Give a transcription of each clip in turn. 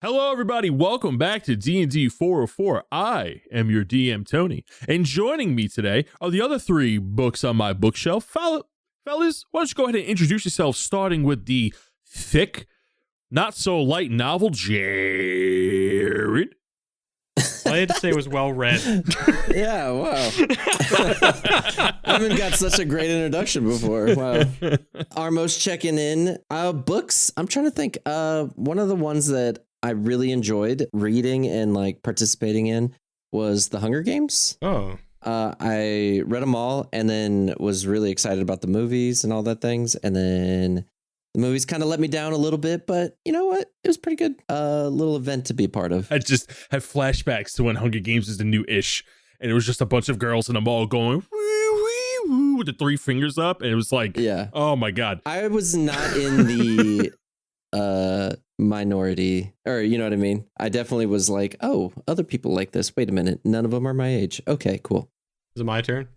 Hello, everybody. Welcome back to DND404. I am your DM, Tony. And joining me today are the other three books on my bookshelf. Fellas, why don't you go ahead and introduce yourself, starting with the thick, not so light novel, Jared. All I had to say was well read. Yeah, wow. I haven't got such a great introduction before. Wow. Armos checking in. Books, I'm trying to think. One of the ones that I really enjoyed reading and like participating in was The Hunger Games. Oh. I read them all and then was really excited about the movies and all that things. And then the movies kind of let me down a little bit, but you know what? It was pretty good. Little event to be a part of. I just had flashbacks to when Hunger Games is the new ish, and it was just a bunch of girls in a mall going woo, wee, woo, with the three fingers up, and it was like, yeah. Oh my god. I was not in the minority, or you know what I mean? I definitely was like, oh, other people like this. Wait a minute. None of them are my age. Okay, cool. Is it my turn?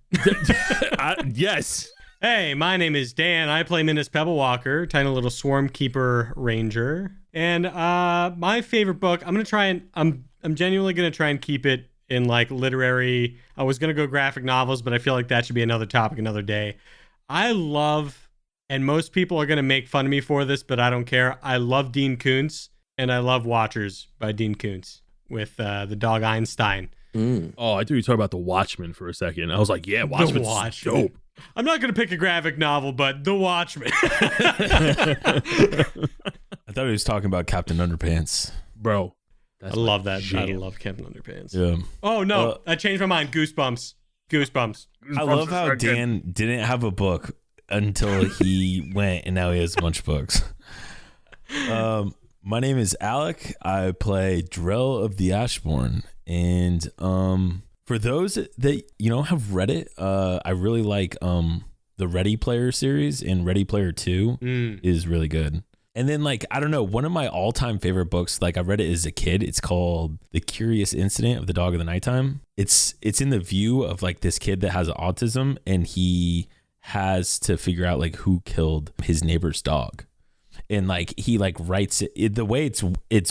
Yes. Hey, my name is Dan. I play Minas Pebblewalker, tiny little swarm keeper ranger. And my favorite book, I'm genuinely gonna try and keep it in like literary. I was gonna go graphic novels, but I feel like that should be another topic another day. I love, and most people are gonna make fun of me for this, but I don't care. I love Dean Koontz, and I love Watchers by Dean Koontz with the dog Einstein. Oh, I thought you were talking about The Watchmen for a second. I was like, yeah, Watchmen's dope. I'm not going to pick a graphic novel, but The Watchmen. I thought he was talking about Captain Underpants. Bro. I love that. I love Captain Underpants. Yeah. Oh, no. I changed my mind. Goosebumps. I love how Dan didn't have a book until he went, and now he has a bunch of books. My name is Alec. I play Drell of the Ashbourne. And for those that have read it, I really like the Ready Player series, and Ready Player 2 is really good. And then like, I don't know, one of my all-time favorite books, like I read it as a kid, it's called The Curious Incident of the Dog of the Nighttime. It's in the view of like this kid that has autism, and he has to figure out like who killed his neighbor's dog. And like he like writes it, the way it's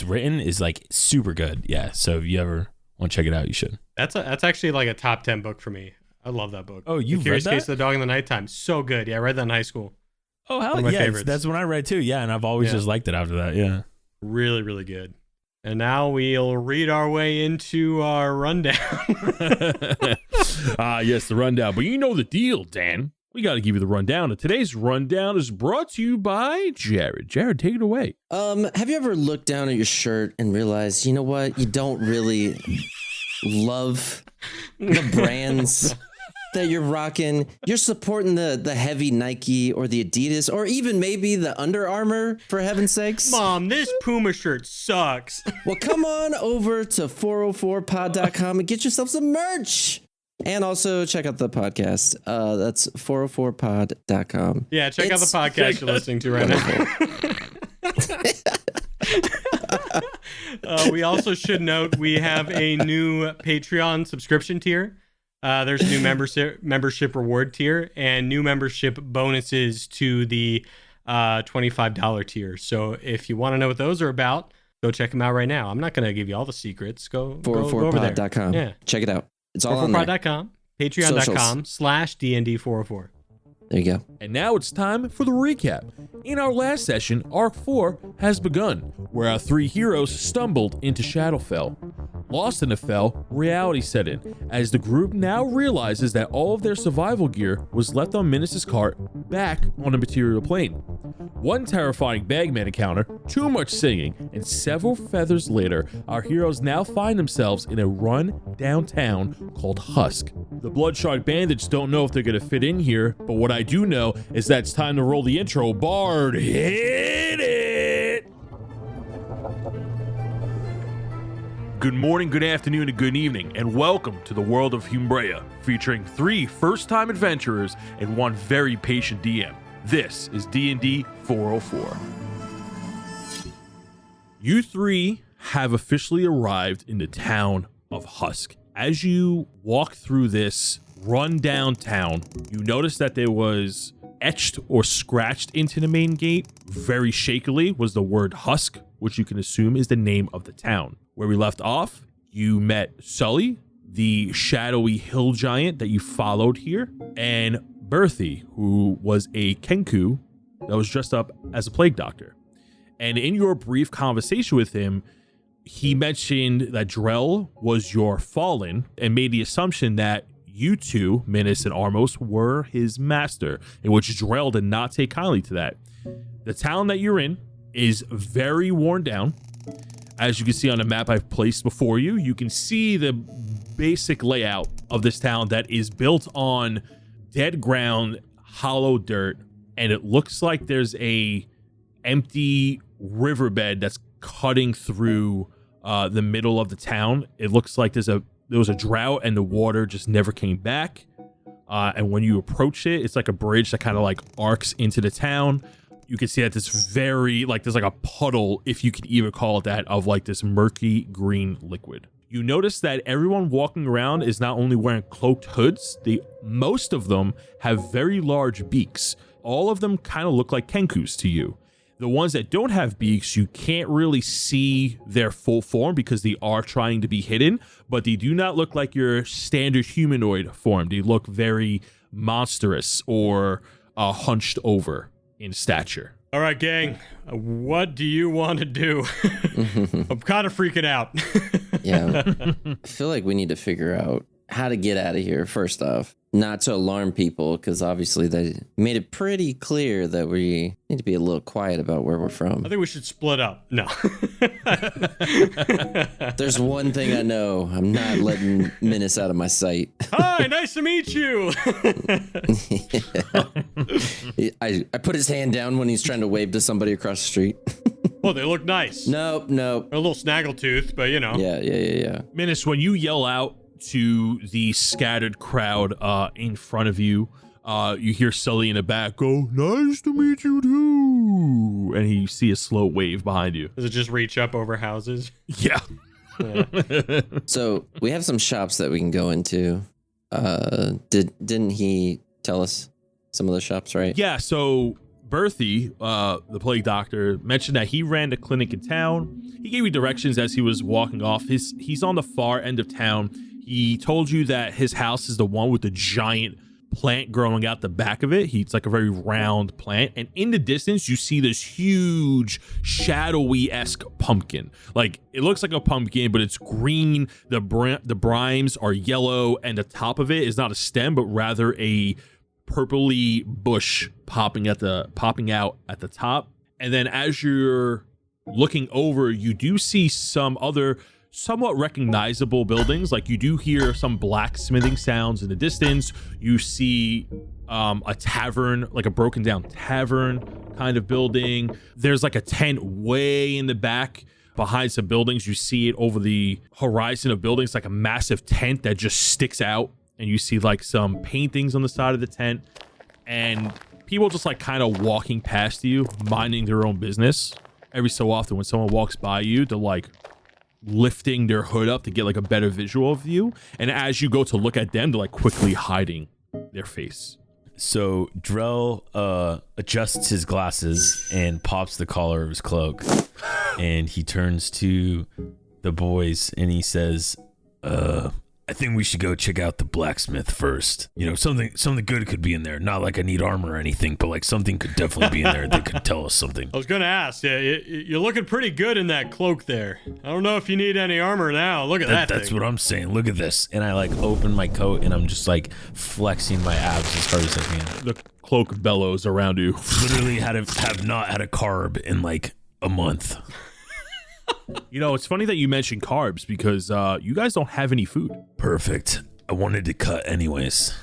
written is like super good. Yeah. So if you ever want to check it out, you should. That's actually like a top 10 book for me. I love that book. Oh, you read that? Curious Case of the Dog in the Nighttime. So good. Yeah, I read that in high school. Oh, hell yeah. That's when I read too. Yeah. And I've always just liked it after that. Yeah. Really, really good. And now we'll read our way into our rundown. Yes, the rundown. But you know the deal, Dan. We got to give you the rundown. And today's rundown is brought to you by Jared. Jared, take it away. Have you ever looked down at your shirt and realized, you know what? You don't really love the brands that you're rocking. You're supporting the heavy Nike or the Adidas or even maybe the Under Armour, for heaven's sakes. Mom, this Puma shirt sucks. Well, come on over to 404pod.com and get yourself some merch. And also check out the podcast. That's 404pod.com. Yeah, check out the podcast you're listening to right now. We also should note we have a new Patreon subscription tier. There's a new membership reward tier and new membership bonuses to the $25 tier. So if you want to know what those are about, go check them out right now. I'm not going to give you all the secrets. Go 404pod.com. Yeah. Check it out. It's all on there. 404pod.com, patreon.com/DND404. There you go. And now it's time for the recap. In our last session, Arc 4 has begun, where our three heroes stumbled into Shadowfell. Lost in the Fell, reality set in, as the group now realizes that all of their survival gear was left on Minas' cart back on the material plane. One terrifying bagman encounter, too much singing, and several feathers later, our heroes now find themselves in a run downtown called Husk. The Bloodshard Bandits don't know if they're going to fit in here, but what I do know is that it's time to roll the intro. Bard, hit it! Good morning, good afternoon, and good evening, and welcome to the world of Humbrea, featuring three first-time adventurers and one very patient DM. This is D&D 404. You three have officially arrived in the town of Husk. As you walk through this run-down town, you notice that there was etched or scratched into the main gate, very shakily, was the word Husk, which you can assume is the name of the town. Where we left off, you met Sully, the shadowy hill giant that you followed here, and Berthy, who was a Kenku that was dressed up as a plague doctor. And in your brief conversation with him, he mentioned that Drell was your fallen and made the assumption that you two, Minas and Armos, were his master, in which Drell did not take kindly to that. The town that you're in is very worn down. As you can see on the map I've placed before you, you can see the basic layout of this town that is built on dead ground, hollow dirt, and it looks like there's a empty riverbed that's cutting through the middle of the town. It looks like there was a drought and the water just never came back. And when you approach it, it's like a bridge that kind of like arcs into the town. You can see that there's there's like a puddle, if you could even call it that, of like this murky green liquid. You notice that everyone walking around is not only wearing cloaked hoods, most of them have very large beaks. All of them kind of look like Kenkus to you. The ones that don't have beaks, you can't really see their full form because they are trying to be hidden, but they do not look like your standard humanoid form. They look very monstrous or hunched over in stature. All right, gang, what do you want to do? I'm kind of freaking out. Yeah, I feel like we need to figure out how to get out of here, first off. Not to alarm people, because obviously they made it pretty clear that we need to be a little quiet about where we're from. I think we should split up. No. There's one thing I know. I'm not letting Minas out of my sight. Hi, nice to meet you. I put his hand down when he's trying to wave to somebody across the street. Well, they look nice. Nope. A little snaggletooth, but you know. Yeah. Minas, when you yell out to the scattered crowd in front of you, you hear Sully in the back go, "Nice to meet you too," and you see a slow wave behind you. Does it just reach up over houses? Yeah. So we have some shops that we can go into. Didn't he tell us some of the shops, right? Yeah, so Berthy, the plague doctor, mentioned that he ran the clinic in town. He gave you directions as he was walking off. He's on the far end of town. He told you that his house is the one with the giant plant growing out the back of it. It's like a very round plant. And in the distance, you see this huge shadowy-esque pumpkin. Like, it looks like a pumpkin, but it's green. The brimes are yellow, and the top of it is not a stem, but rather a purpley bush popping out at the top. And then as you're looking over, you do see some other somewhat recognizable buildings. Like, you do hear some blacksmithing sounds in the distance. You see a tavern, like a broken down tavern kind of building. There's like a tent way in the back behind some buildings. You see it over the horizon of buildings, like a massive tent that just sticks out. And you see like some paintings on the side of the tent, and people just like kind of walking past you, minding their own business. Every so often when someone walks by you, they're like lifting their hood up to get like a better visual of you. And as you go to look at them, they're like quickly hiding their face. So Drell adjusts his glasses and pops the collar of his cloak, and he turns to the boys and he says, I think we should go check out the blacksmith first. You know, something good could be in there. Not like I need armor or anything, but like something could definitely be in there that could tell us something. I was gonna ask. Yeah, you're looking pretty good in that cloak there. I don't know if you need any armor now. Look at that That's thing. what I'm saying. Look at this. And I like open my coat and I'm just like flexing my abs as hard as I can. The cloak bellows around you. Literally have not had a carb in like a month. You know, it's funny that you mentioned carbs because you guys don't have any food. Perfect. I wanted to cut anyways.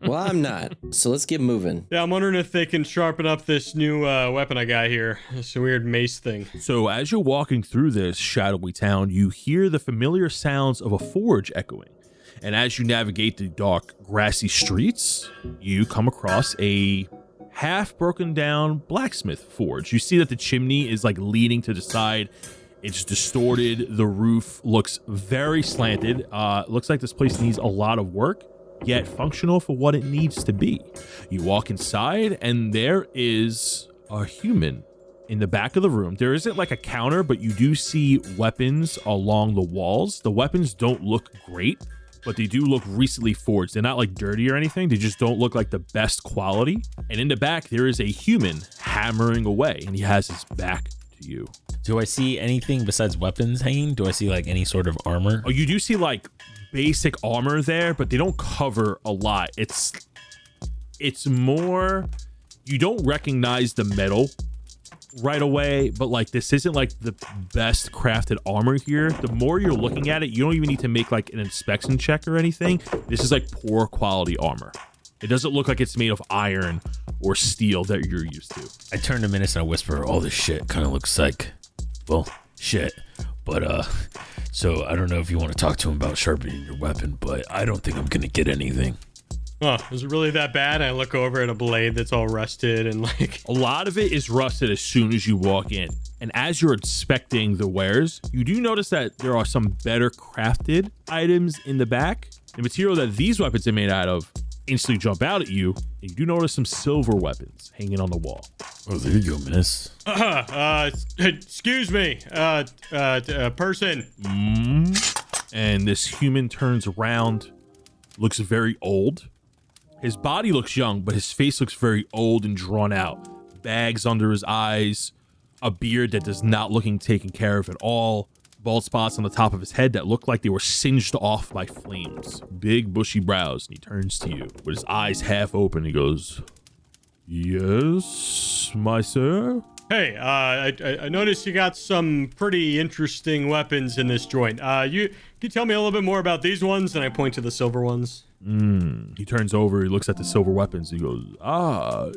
Well, I'm not. So let's get moving. Yeah, I'm wondering if they can sharpen up this new weapon I got here. This weird mace thing. So as you're walking through this shadowy town, you hear the familiar sounds of a forge echoing. And as you navigate the dark, grassy streets, you come across a half broken down blacksmith forge. You see that the chimney is like leaning to the side. It's distorted. The roof looks very slanted. Looks like this place needs a lot of work, yet functional for what it needs to be. You walk inside and there is a human in the back of the room. There isn't like a counter, but you do see weapons along the walls. The weapons don't look great, but they do look recently forged. They're not like dirty or anything. They just don't look like the best quality. And in the back, there is a human hammering away, and he has his back to you. Do I see anything besides weapons hanging? Do I see like any sort of armor? Oh, you do see like basic armor there, but they don't cover a lot. It's more, you don't recognize the metal right away, but like this isn't like the best crafted armor here. The more you're looking at it, you don't even need to make like an inspection check or anything. This is like poor quality armor. It doesn't look like it's made of iron or steel that you're used to. I turn to Menace and I whisper, all this shit kind of looks like, well, shit. But, so I don't know if you want to talk to him about sharpening your weapon, but I don't think I'm going to get anything. Oh, is it really that bad? I look over at a blade that's all rusted and like... A lot of it is rusted as soon as you walk in. And as you're inspecting the wares, you do notice that there are some better crafted items in the back. The material that these weapons are made out of instantly jump out at you. And you do notice some silver weapons hanging on the wall. Oh, there you go, Menace. Excuse me, person. And this human turns around, looks very old. His body looks young, but his face looks very old and drawn out. Bags under his eyes, a beard that does not looking taken care of at all, bald spots on the top of his head that look like they were singed off by flames, big bushy brows, and he turns to you with his eyes half open. He goes, "Yes, my sir?" Hey, I noticed you got some pretty interesting weapons in this joint. Can you tell me a little bit more about these ones? And I point to the silver ones. He turns over, he looks at the silver weapons. He goes,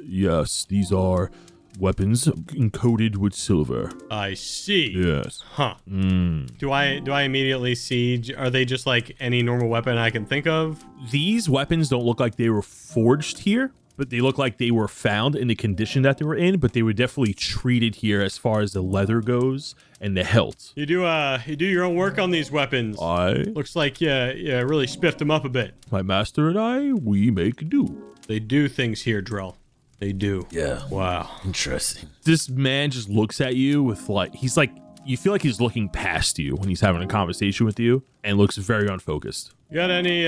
yes, these are weapons encoded with silver. I see. Yes. Huh. Do I immediately see, are they just like any normal weapon I can think of? These weapons don't look like they were forged here, but they look like they were found in the condition that they were in, but they were definitely treated here as far as the leather goes and the hilt. You do your own work on these weapons. Looks like you really spiffed them up a bit. My master and I, we make do. They do things here, Drell. They do. Yeah. Wow. Interesting. This man just looks at you with like, you feel like he's looking past you when he's having a conversation with you and looks very unfocused. You got any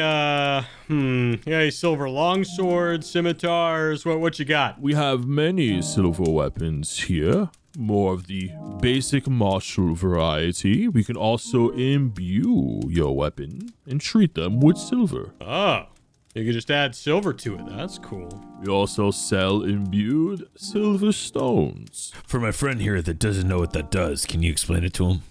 silver longswords, scimitars? What you got? We have many silver weapons here. More of the basic martial variety. We can also imbue your weapon and treat them with silver. Oh, you can just add silver to it. That's cool. We also sell imbued silver stones. For my friend here that doesn't know what that does, can you explain it to him?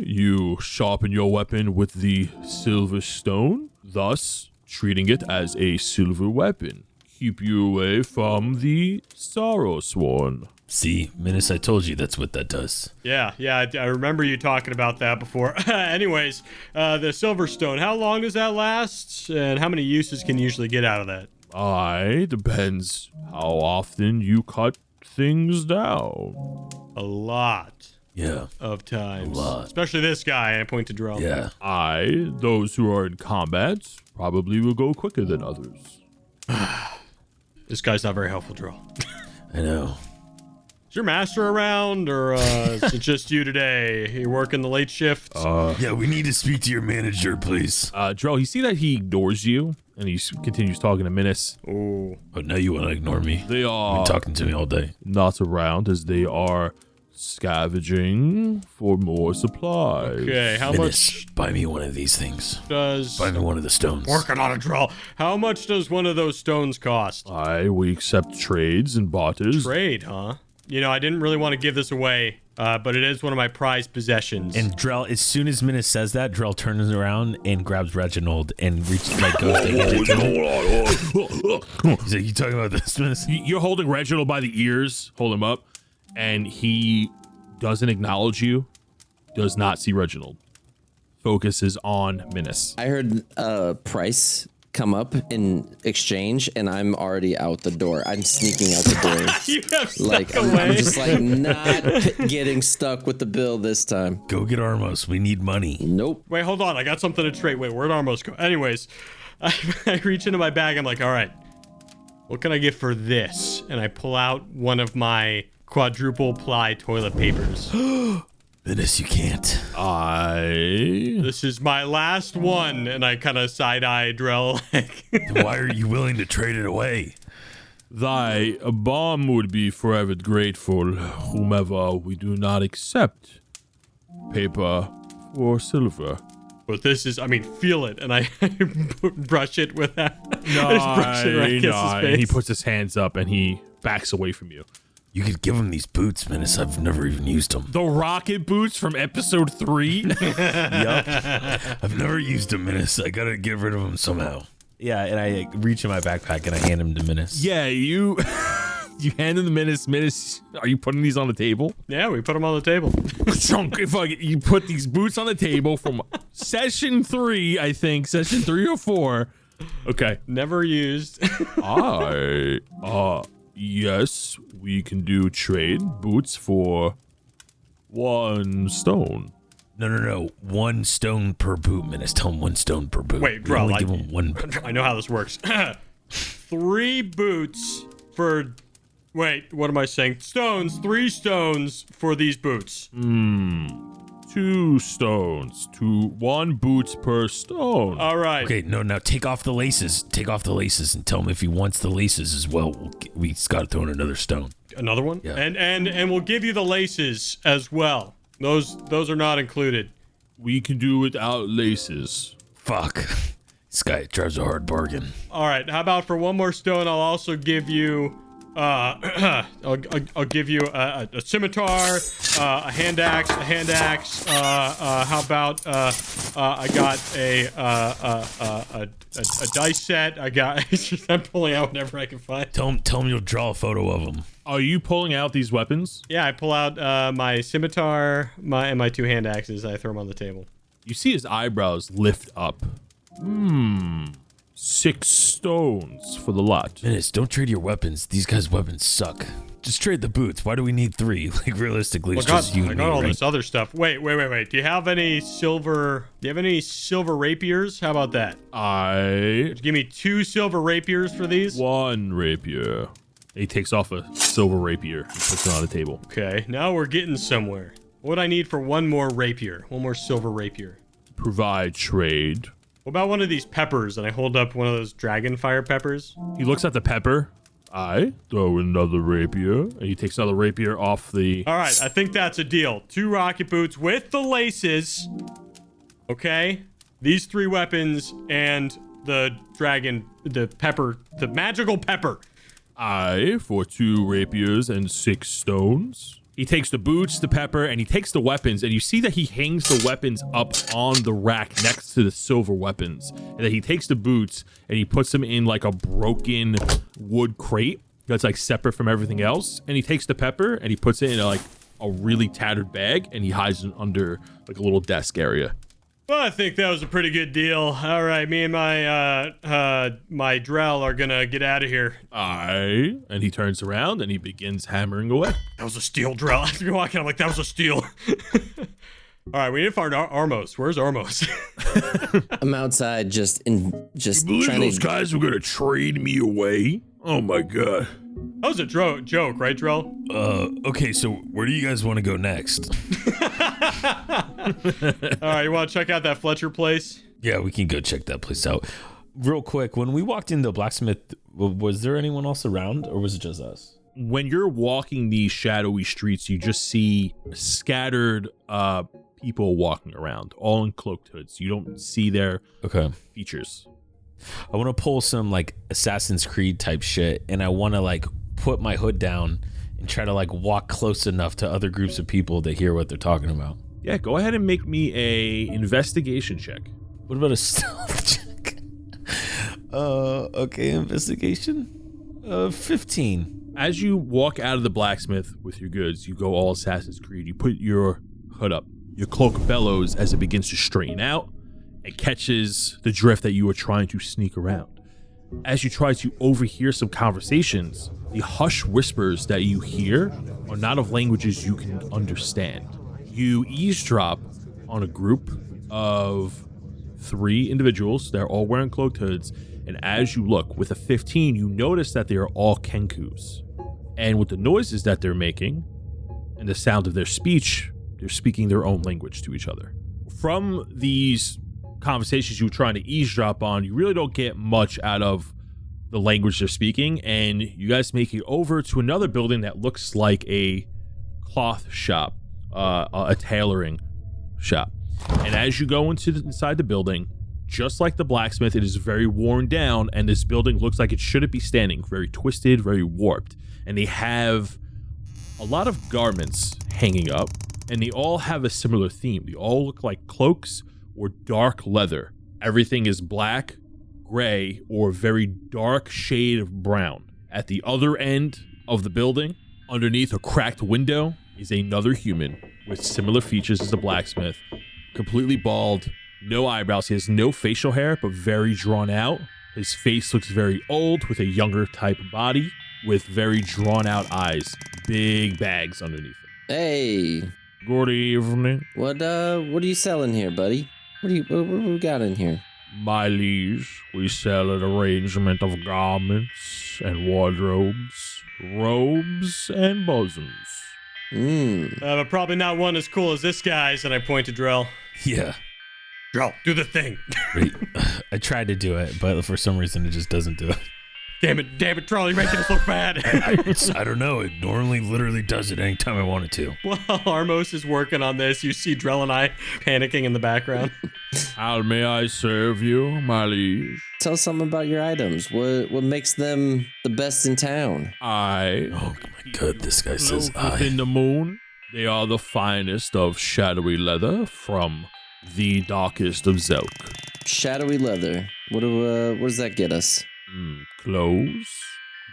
You sharpen your weapon with the silver stone, thus treating it as a silver weapon. Keep you away from the sorrow sworn. See, Menace, I told you that's what that does. Yeah, I remember you talking about that before. Anyways, the silver stone, how long does that last? And how many uses can you usually get out of that? Depends how often you cut things down. A lot. Yeah. Of times. A lot. Especially this guy, I point to Drell. Yeah. Those who are in combat probably will go quicker than others. This guy's not very helpful, Drell. I know. Is your master around, or is it just you today? You working the late shift? Yeah, we need to speak to your manager, please. Drell, you see that he ignores you, and he continues talking to Menace. Oh. But now you want to ignore me. They are You've been talking to me all day. not around, as they are scavenging for more supplies. Okay, how Menace, much buy me one of these things. does... Buy me one of the stones. Working on a Drell. How much does one of those stones cost? We accept trades and barters. Trade, huh? You know, I didn't really want to give this away, but it is one of my prized possessions. And Drell, as soon as Menace says that, Drell turns around and grabs Reginald and goes to hand it to him. He's like, you talking about this, Menace? You're holding Reginald by the ears, hold him up, and he doesn't acknowledge you, does not see Reginald. Focuses on Menace. I heard price come up in exchange, and I'm already out the door. I'm sneaking out the door. You have snuck Like away. I'm just like not getting stuck with the bill this time. Go get Armos. We need money. Nope. Wait, hold on. I got something to trade. Wait, where'd Armos go? Anyways, I reach into my bag. I'm like, all right, what can I get for this? And I pull out one of my quadruple ply toilet papers. Menace, you can't. This is my last one. And I kind of side-eye Drell. Why are you willing to trade it away? Thy bomb would be forever grateful, whomever we do not accept paper or silver. But this is, I mean, feel it. And I brush it with that. I just brush it right against his face. And he puts his hands up and he backs away from you. You could give him these boots, Menace. I've never even used them. The rocket boots from episode 3? Yup. I've never used them, Menace. I gotta get rid of them somehow. Yeah, and I reach in my backpack and I hand him to Menace. Yeah, you hand him the Menace. Menace, are you putting these on the table? Yeah, we put them on the table. You put these boots on the table from session 3, I think. Session 304. Okay. Never used. Yes, we can do trade boots for 1 stone. No. 1 stone per boot, Menace. Tell him 1 stone per boot. Wait, bro, give him 1. I know how this works. 3 boots for... Wait, what am I saying? Stones. 3 stones for these boots. 2 stones. 1 boots per stone. All right. Okay, no, now take off the laces. Take off the laces and tell him if he wants the laces as well. We just got to throw in another stone. Another one? Yeah. And we'll give you the laces as well. Those are not included. We can do without laces. Fuck. This guy drives a hard bargain. All right. How about for 1 more stone, I'll also give you... I'll give you a scimitar, a hand axe. How about I got a dice set. I'm pulling out whatever I can find. Tell him you'll draw a photo of him. Are you pulling out these weapons? Yeah, I pull out my scimitar, and my 2 hand axes. I throw them on the table. You see his eyebrows lift up. 6 stones for the lot. Menace, don't trade your weapons. These guys' weapons suck. Just trade the boots. Why do we need 3? Like, realistically, it's just you and me, I got all right? this other stuff. Wait. Do you have any silver rapiers? How about that? Give me 2 silver rapiers for these. 1 rapier. He takes off a silver rapier and puts it on the table. Okay, now we're getting somewhere. What do I need for 1 more rapier? 1 more silver rapier. Provide trade. What about one of these peppers? And I hold up one of those dragon fire peppers. He looks at the pepper. I throw another rapier. And he takes another rapier off the... All right, I think that's a deal. 2 rocket boots with the laces. Okay? These 3 weapons and the magical pepper. I for 2 rapiers and 6 stones. He takes the boots, the pepper, and he takes the weapons, and you see that he hangs the weapons up on the rack next to the silver weapons. And then he takes the boots and he puts them in like a broken wood crate that's like separate from everything else. And he takes the pepper and he puts it in like a really tattered bag and he hides it under like a little desk area. Well, I think that was a pretty good deal. All right, me and my Drell are gonna get out of here. Aye. And he turns around and he begins hammering away. That was a steal, Drell. After walking, I'm like, that was a steal. All right, we need to find Armos. Where's Armos? I'm outside just You believe trying those to... guys were gonna trade me away? Oh my god. That was a joke, right, Drell? Okay, so where do you guys want to go next? All right, you want to check out that Fletcher place? Yeah, we can go check that place out. Real quick, when we walked into Blacksmith, was there anyone else around or was it just us? When you're walking these shadowy streets, you just see scattered people walking around, all in cloaked hoods. You don't see their features. I want to pull some like Assassin's Creed type shit, and I want to like put my hood down and try to like walk close enough to other groups of people to hear what they're talking about. Yeah, go ahead and make me a investigation check. What about a stealth check? Okay, investigation. 15. As you walk out of the blacksmith with your goods, you go all Assassin's Creed. You put your hood up. Your cloak bellows as it begins to straighten out and catches the drift that you are trying to sneak around. As you try to overhear some conversations, the hushed whispers that you hear are not of languages you can understand. You eavesdrop on a group of 3 individuals. They're all wearing cloaked hoods, And as you look with a 15, you notice that they are all kenkus. And with the noises that they're making and the sound of their speech, they're speaking their own language to each other. From these conversations you were trying to eavesdrop on, you really don't get much out of the language they're speaking, and you guys make it over to another building that looks like a cloth shop, a tailoring shop. And as you go inside the building, just like the blacksmith, it is very worn down, and this building looks like it shouldn't be standing, very twisted, very warped. And they have a lot of garments hanging up, and they all have a similar theme. They all look like cloaks or dark leather. Everything is black, gray, or very dark shade of brown. At the other end of the building, underneath a cracked window, is another human with similar features as the blacksmith, completely bald, no eyebrows. He has no facial hair, but very drawn out. His face looks very old with a younger type body with very drawn out eyes, big bags underneath it. Hey, Good evening. what are you selling here, buddy? What we got in here? My liege, we sell an arrangement of garments and wardrobes, robes and bosoms. But probably not one as cool as this guy's, and I point to Drell. Yeah. Drell, do the thing. Wait, I tried to do it, but for some reason it just doesn't do it. Damn it, Drell, you're making us look bad. I don't know. It normally literally does it anytime I want it to. While Armos is working on this, you see Drell and I panicking in the background. How may I serve you, my liege? Tell us something about your items. What makes them the best in town? Oh my god, this guy says Within the moon, they are the finest of shadowy leather from the darkest of Zelk. Shadowy leather. What does that get us? Clothes,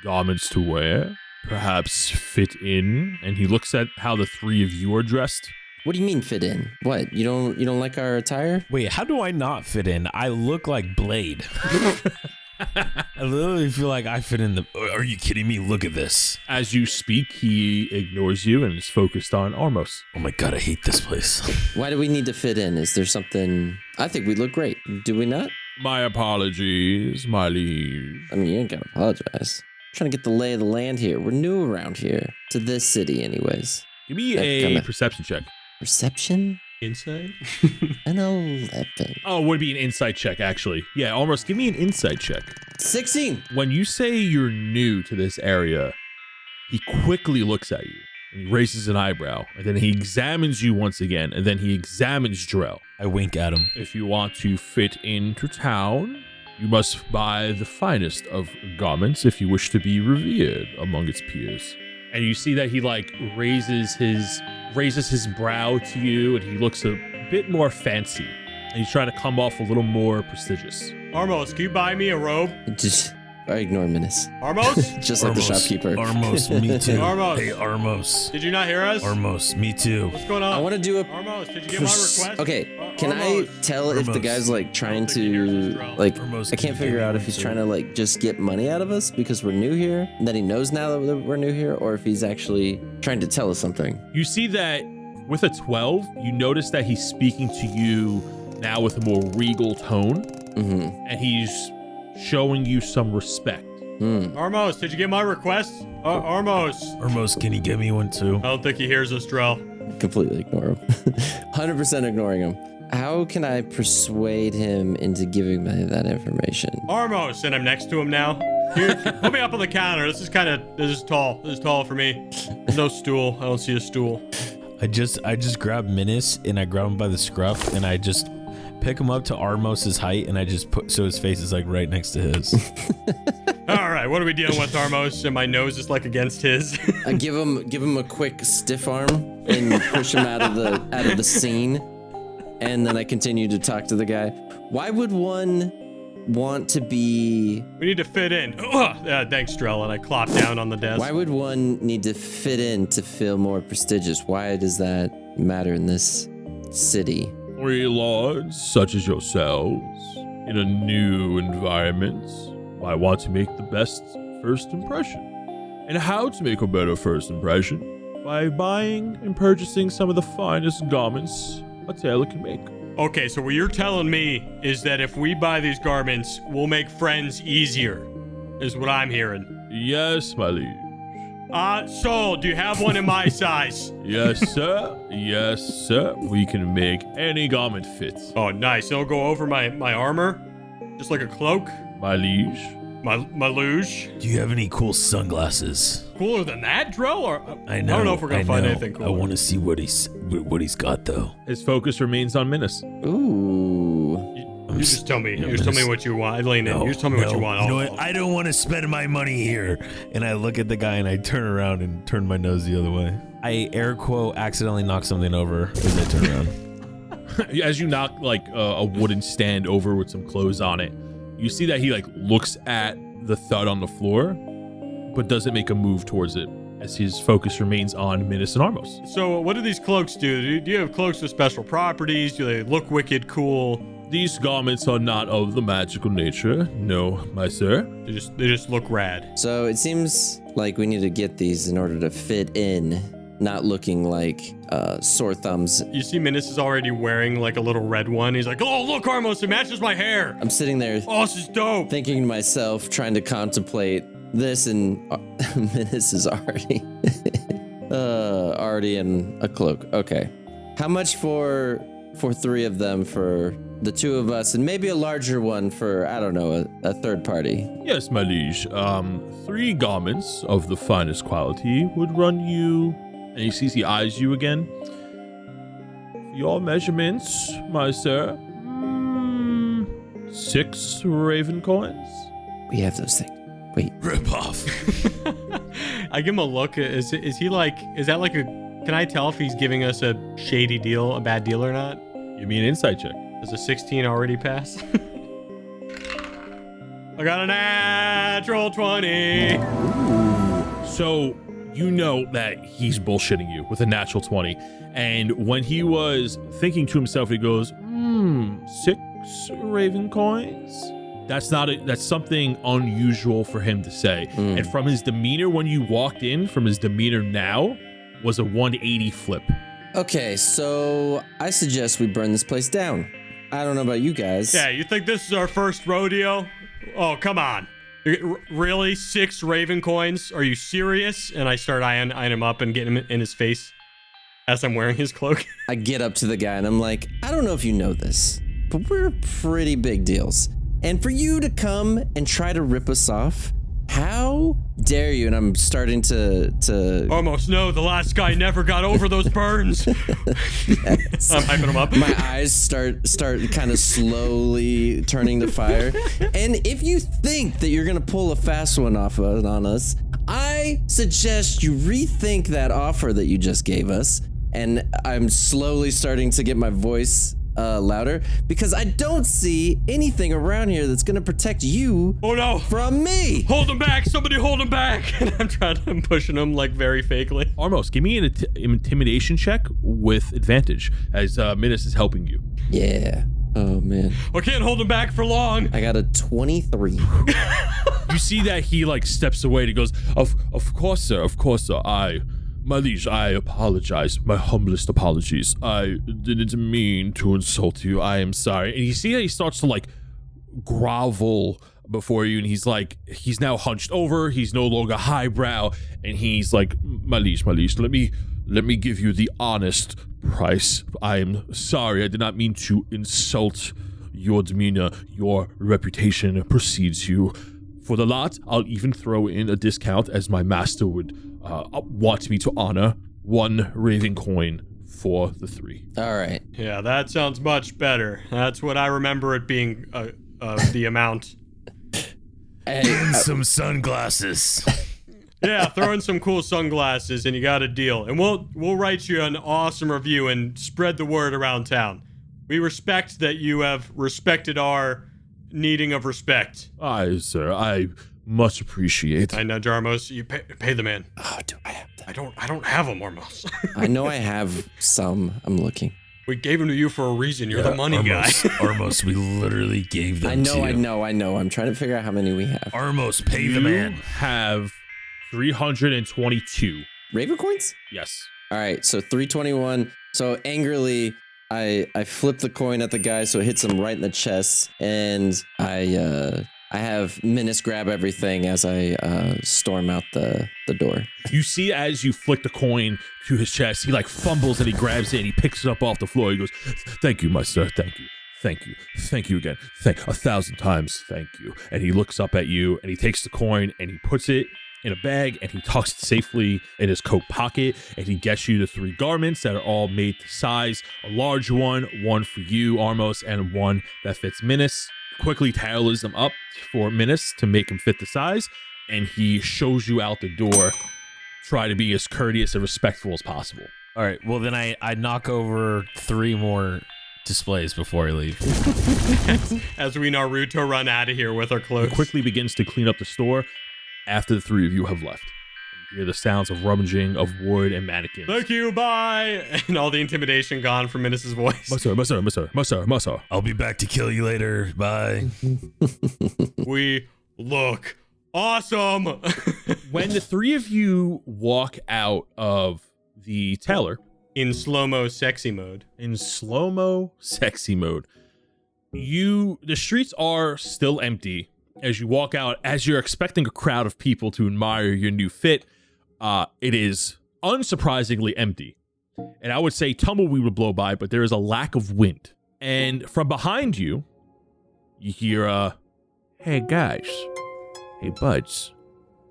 garments to wear, perhaps fit in. And he looks at how the three of you are dressed. What do you mean fit in? What? You don't like our attire? Wait, how do I not fit in? I look like Blade. I literally feel like I fit in the... Are you kidding me? Look at this. As you speak, he ignores you and is focused on Armos. Oh my god, I hate this place. Why do we need to fit in? Is there something... I think we look great. Do we not? My apologies, my liege. I mean, you ain't gotta apologize. I'm trying to get the lay of the land here. We're new around here. To this city, anyways. Give me a perception check. Perception? Insight? An 11. Oh, it would be an insight check, actually. Yeah, almost. Give me an insight check. 16. When you say you're new to this area, he quickly looks at you and he raises an eyebrow, and then he examines you once again, and then he examines Drell. I wink at him. If you want to fit into town, you must buy the finest of garments if you wish to be revered among its peers. And you see that he raises his brow to you, and he looks a bit more fancy. And he's trying to come off a little more prestigious. Armos, can you buy me a robe? I ignore Menace. Armos? Just like the shopkeeper. Armos, me too. Armos. Hey, Armos. Did you not hear us? Armos, me too. What's going on? I want to do a... Armos, did you get my request? Okay, can Armos. I tell if the guy's trying to Armos, I can't figure out if he's trying to just get money out of us because we're new here, and that he knows now that we're new here, or if he's actually trying to tell us something. You see that with a 12, you notice that he's speaking to you now with a more regal tone, and he's showing you some respect. Armos, did you get my request? Armos. Armos, can you give me one too? I don't think he hears us, Drell. Completely ignore him. 100% ignoring him. How can I persuade him into giving me that information? Armos, and I'm next to him now. Here, put me up on the counter. This is tall. This is tall for me. There's no stool. I don't see a stool. I just grab Menace and I grab him by the scruff and I just pick him up to Armos's height and I just put so his face is right next to his. All right, what are we dealing with, Armos? And my nose is against his. I give him a quick stiff arm and push him out of the scene, and then I continue to talk to the guy. Why would one want to be... We need to fit in. Thanks, Drell, and I clop down on the desk. Why would one need to fit in to feel more prestigious? Why does that matter in this city? We lords, such as yourselves, in a new environment, I want to make the best first impression. And how to make a better first impression? By buying and purchasing some of the finest garments a tailor can make. Okay, so what you're telling me is that if we buy these garments, we'll make friends easier, is what I'm hearing. Yes, my liege. Soul, do you have one in my size? Yes, sir. Yes, sir. We can make any garment fit. Oh, nice. It'll go over my armor, just like a cloak. My liege. My luge. Do you have any cool sunglasses? Cooler than that, Dro? Or I know. I don't know if we're gonna find anything cool. I want to see what he's got though. His focus remains on Minas. Ooh. You just tell me. You just tell me what you want. Lean in. You just tell me what you want. You know what? I don't want to spend my money here. And I look at the guy and I turn around and turn my nose the other way. I air quote accidentally knock something over as I turn around. As you knock like a wooden stand over with some clothes on it, you see that he like looks at the thud on the floor, but doesn't make a move towards it as his focus remains on Minas and Armos. So what do these cloaks do? Do you have cloaks with special properties? Do they look wicked cool? These garments are not of the magical nature, no, my sir. They just look rad. So it seems like we need to get these in order to fit in, not looking like sore thumbs. You see Minas is already wearing like a little red one. He's like, oh, look, Armos, it matches my hair. I'm sitting there Oh, this is dope. thinking to myself, trying to contemplate this, and Minas is already already in a cloak. Okay. How much for 3 of them for the 2 of us, and maybe a larger one for, I don't know, a third party? Yes, my liege. 3 garments of the finest quality would run you, and he sees he eyes you again. For your measurements, my sir, 6 raven coins. We have those things. Wait. Rip off. I give him a look. Is he like, is that like a, can I tell if he's giving us a shady deal, a bad deal or not? Give me an insight check. Does a 16 already pass? I got a natural 20. So you know that he's bullshitting you with a natural 20. And when he was thinking to himself, he goes, 6 raven coins? That's something unusual for him to say. And from his demeanor when you walked in, from his demeanor now, was a 180 flip. Okay, so I suggest we burn this place down. I don't know about you guys. Yeah, you think this is our first rodeo? Oh, come on. Really? 6 raven coins? Are you serious? And I start eyeing him up and getting him in his face as I'm wearing his cloak. I get up to the guy and I'm like, I don't know if you know this, but we're pretty big deals. And for you to come and try to rip us off, how dare you? And I'm starting to Almost no, the last guy never got over those burns. Yes. I'm hyping him up. My eyes start kind of slowly turning to fire. And if you think that you're gonna pull a fast one off on us, I suggest you rethink that offer that you just gave us. And I'm slowly starting to get my voice louder, because I don't see anything around here that's gonna protect you from me. Hold him back, somebody hold him back. And I'm pushing him like very fakely. Armos, give me an intimidation check with advantage as Minas is helping you. Yeah. Oh man. I can't hold him back for long. I got a 23. You see that he like steps away and he goes, of course, sir. My liege, I apologize. My humblest apologies. I didn't mean to insult you. I am sorry. And you see that he starts to like grovel before you, and he's now hunched over. He's no longer highbrow, and he's like, my liege, let me give you the honest price. I am sorry. I did not mean to insult your demeanor. Your reputation precedes you. For the lot, I'll even throw in a discount, as my master would want me to honor 1 raven coin for the 3. All right. Yeah, that sounds much better. That's what I remember it being the amount. And some sunglasses. Yeah, throw in some cool sunglasses and you got a deal. And we'll write you an awesome review and spread the word around town. We respect that you have respected our needing of respect. Aye, sir. I much appreciate. I know, Jarmos. You pay the man. Oh, do I have that? I don't have them, Armos. I know I have some. I'm looking. We gave them to you for a reason. You're the money guy. Armos, we literally gave them to you. I know. I'm trying to figure out how many we have. Armos, pay the You man. have 322. Raven coins? Yes. All right, so 321. So angrily, I flip the coin at the guy so it hits him right in the chest, and I have Menace grab everything as I storm out the door. You see as you flick the coin to his chest, he like fumbles and he grabs it and he picks it up off the floor. He goes, "Thank you, my sir. Thank you. Thank you. Thank you again. 1,000 times. Thank you." And he looks up at you and he takes the coin and he puts it in a bag and he tucks it safely in his coat pocket, and he gets you the 3 garments that are all made to size: a large one for you, Armos, and one that fits Menace. Quickly tailors them up for Menace to make him fit the size, and he shows you out the door. Try to be as courteous and respectful as possible. All right. Well, then I knock over 3 more displays before I leave. As we Naruto run out of here with our He clothes. quickly begins to clean up the store after the 3 of you have left. You hear the sounds of rummaging of wood and mannequins. Thank you, bye. And all the intimidation gone from Menace's voice. Musser. I'll be back to kill you later. Bye. We look awesome. When the 3 of you walk out of the tailor In slow-mo sexy mode. in slow-mo sexy mode, the streets are still empty as you walk out. As you're expecting a crowd of people to admire your new fit, it is unsurprisingly empty. And I would say tumbleweed would blow by, but there is a lack of wind. And from behind you, you hear, "Hey guys, hey buds,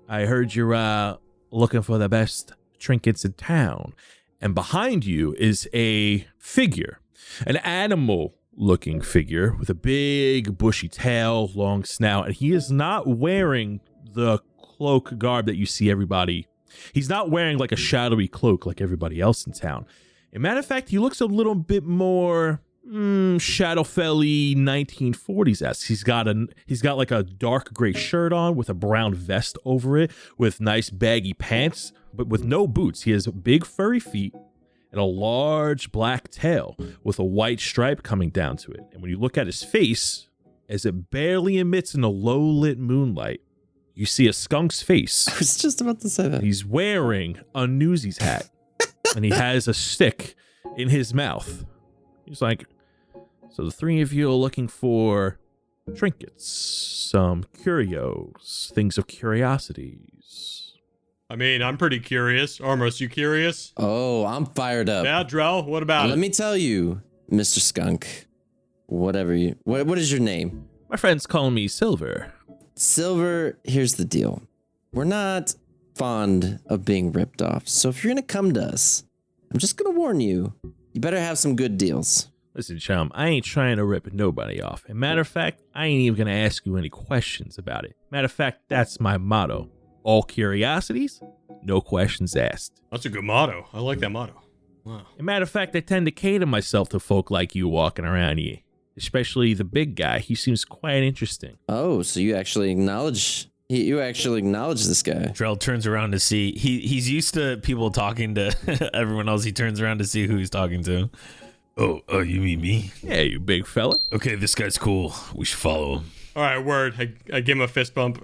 I heard you're looking for the best trinkets in town." And behind you is a figure, an animal-looking figure with a big bushy tail, long snout, and he is not wearing the cloak garb that you see everybody. He's not wearing like a shadowy cloak like everybody else in town. As a matter of fact, he looks a little bit more Shadowfell-y 1940s-esque. He's got like a dark gray shirt on with a brown vest over it, with nice baggy pants, but with no boots. He has big furry feet and a large black tail with a white stripe coming down to it. And when you look at his face, as it barely emits in the low-lit moonlight, you see a skunk's face. I was just about to say that. He's wearing a nooSes hat, and he has a stick in his mouth. He's like, "So the 3 of you are looking for trinkets, some curios, things of curiosities." I mean, I'm pretty curious. Armos, you curious? Oh, I'm fired up. Yeah, Drell, what about Let it? me tell you, Mr. Skunk, what is your name? My friend's calling me Silver. Silver, here's the deal. We're not fond of being ripped off. So if you're going to come to us, I'm just going to warn you, you better have some good deals. Listen, chum, I ain't trying to rip nobody off. And matter of fact, I ain't even going to ask you any questions about it. Matter of fact, that's my motto. All curiosities, no questions asked. That's a good motto. I like that motto. Wow. As a matter of fact, I tend to cater myself to folk like you walking around here. Especially the big guy. He seems quite interesting. Oh, so you actually acknowledge this guy. Drell turns around to see. He's used to people talking to everyone else. He turns around to see who he's talking to. Oh, you mean me? Yeah, you big fella. Okay, this guy's cool. We should follow him. All right, word. I give him a fist bump.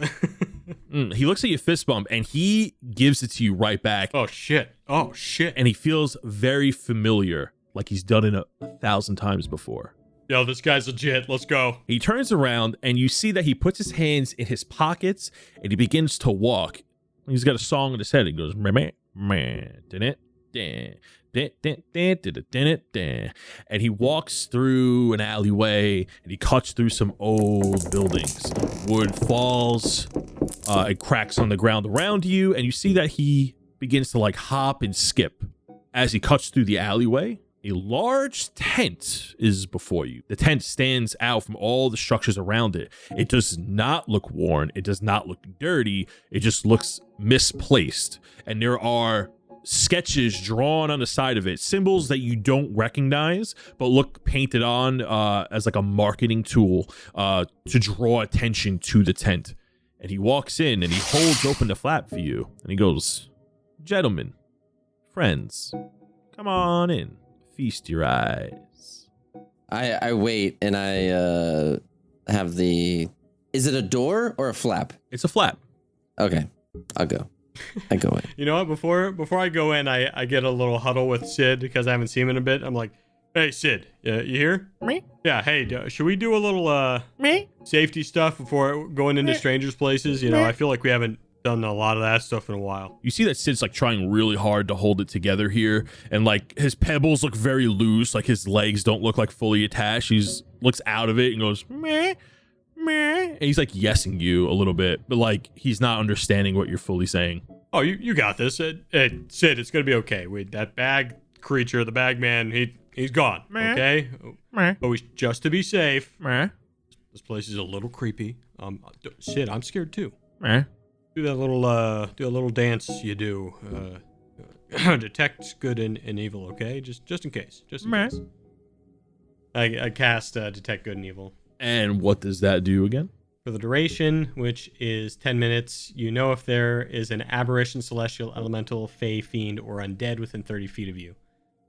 He looks at your fist bump and he gives it to you right back. Oh, shit. And he feels very familiar, like he's done it a 1,000 times before. Yo, this guy's legit. Let's go. He turns around and you see that he puts his hands in his pockets and he begins to walk. He's got a song in his head. He goes, and he walks through an alleyway and he cuts through some old buildings. Wood falls, it cracks on the ground around you, and you see that he begins to like hop and skip as he cuts through the alleyway. A large tent is before you. The tent stands out from all the structures around it. It does not look worn. It does not look dirty. It just looks misplaced. And there are sketches drawn on the side of it, symbols that you don't recognize, but look painted on as like a marketing tool to draw attention to the tent. And he walks in and he holds open the flap for you. And he goes, "Gentlemen, friends, come on in. Feast your eyes." I wait and I have the... Is it a door or a flap? It's a flap. Okay, I'll go. I go in. You know what? Before I go in, I get a little huddle with Sid because I haven't seen him in a bit. I'm like, Hey, Sid, you here? Me? Yeah, hey, should we do a little Me? safety stuff before going into strangers' places? You know, I feel like we haven't done a lot of that stuff in a while. You see that Sid's like trying really hard to hold it together here, and like his pebbles look very loose, like his legs don't look like fully attached. He's looks out of it and goes meh, meh, and he's like yesing you a little bit, but like he's not understanding what you're fully saying. Oh, you got this. Hey, Sid, it's gonna be okay. Wait, that bag creature, the bag man, he's gone. Meh. Okay, Meh. but just to be safe, Meh. this place is a little creepy. Sid, I'm scared too. Meh. Do a little dance you do. Detect good and evil, okay? Just in case. Just in case. I cast Detect Good and Evil. And what does that do again? For the duration, which is 10 minutes, you know if there is an aberration, celestial, elemental, fey, fiend, or undead within 30 feet of you,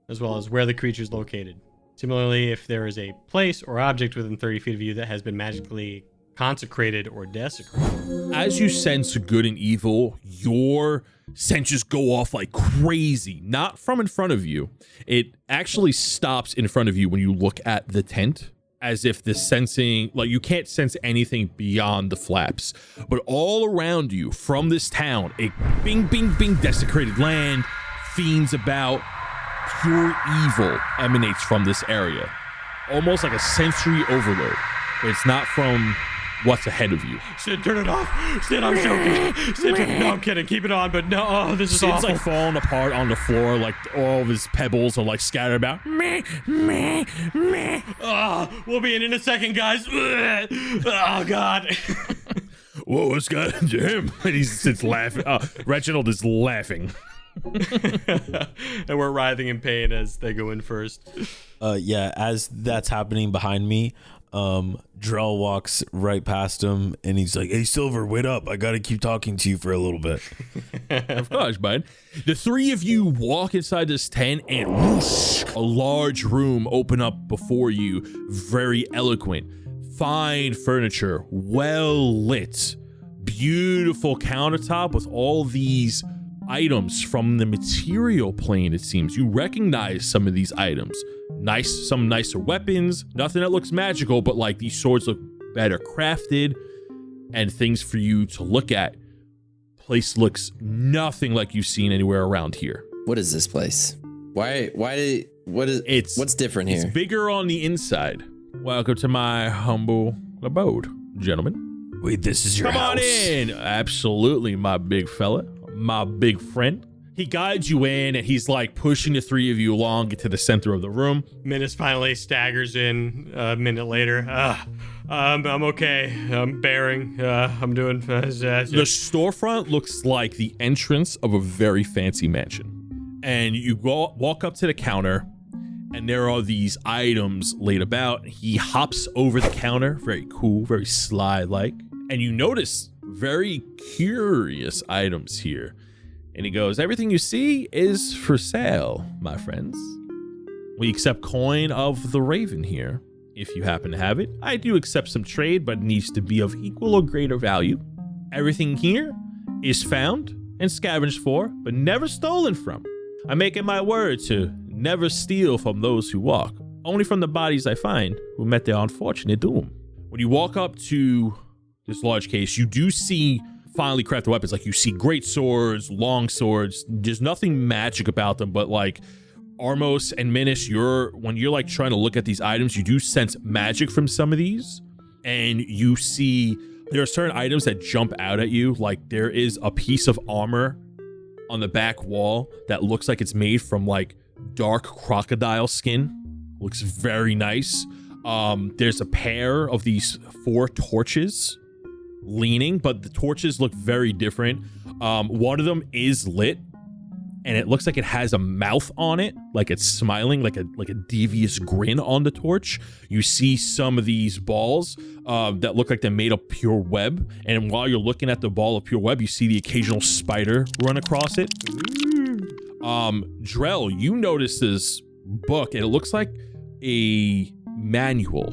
as well as where the creature is located. Similarly, if there is a place or object within 30 feet of you that has been magically consecrated or desecrated. As you sense good and evil, your senses go off like crazy. Not from in front of you. It actually stops in front of you when you look at the tent, as if the sensing, like you can't sense anything beyond the flaps. But all around you, from this town, a bing, bing, bing desecrated land, fiends about, pure evil emanates from this area. Almost like a sensory overload. But it's not from what's ahead of you. Sid, turn it off. Sid, I'm joking. Sid, no, I'm kidding. Keep it on, but no, oh, this is Sid's awful. like falling apart on the floor, like all of his pebbles are like scattered about. Meh, meh, meh. We'll be in a second, guys. Oh, God. Whoa, what's got into him? And he sits laughing. Reginald is laughing. And we're writhing in pain as they go in first. Yeah, as that's happening behind me, Drell walks right past him and he's like, "Hey Silver, wait up. I gotta keep talking to you for a little bit." Of course, bud. The three of you walk inside this tent and whoosh, a large room open up before you. Very eloquent. Fine furniture, well lit. Beautiful countertop with all these items from the material plane, it seems. You recognize some of these items. Some nicer weapons, nothing that looks magical, but like these swords look better crafted and things for you to look at. Place looks nothing like you've seen anywhere around here. What is this place? What's different here? It's bigger on the inside. Welcome to my humble abode, gentlemen. Wait, this is your house? Come on in. Absolutely, my big fella, my big friend. He guides you in, and he's like pushing the three of you along, get to the center of the room. Minus finally staggers in a minute later. I'm okay. I'm bearing. I'm doing. The storefront looks like the entrance of a very fancy mansion. And you walk up to the counter, and there are these items laid about. He hops over the counter, very cool, very sly-like. And you notice very curious items here. And he goes, "Everything you see is for sale, my friends. We accept coin of the Raven here, if you happen to have it. I do accept some trade, but it needs to be of equal or greater value. Everything here is found and scavenged for, but never stolen from. I make it my word to never steal from those who walk, only from the bodies I find who met their unfortunate doom." When you walk up to this large case, you do see finely crafted weapons. Like you see great swords, long swords. There's nothing magic about them, but like Armos and Minis, when you're like trying to look at these items, you do sense magic from some of these. And you see there are certain items that jump out at you. Like there is a piece of armor on the back wall that looks like it's made from like dark crocodile skin. Looks very nice. There's a pair of these 4 torches leaning, but the torches look very different. One of them is lit, and it looks like it has a mouth on it, like it's smiling, like a devious grin on the torch. You see some of these balls that look like they're made of pure web, and while you're looking at the ball of pure web, you see the occasional spider run across it. Drell, you notice this book, and it looks like a manual,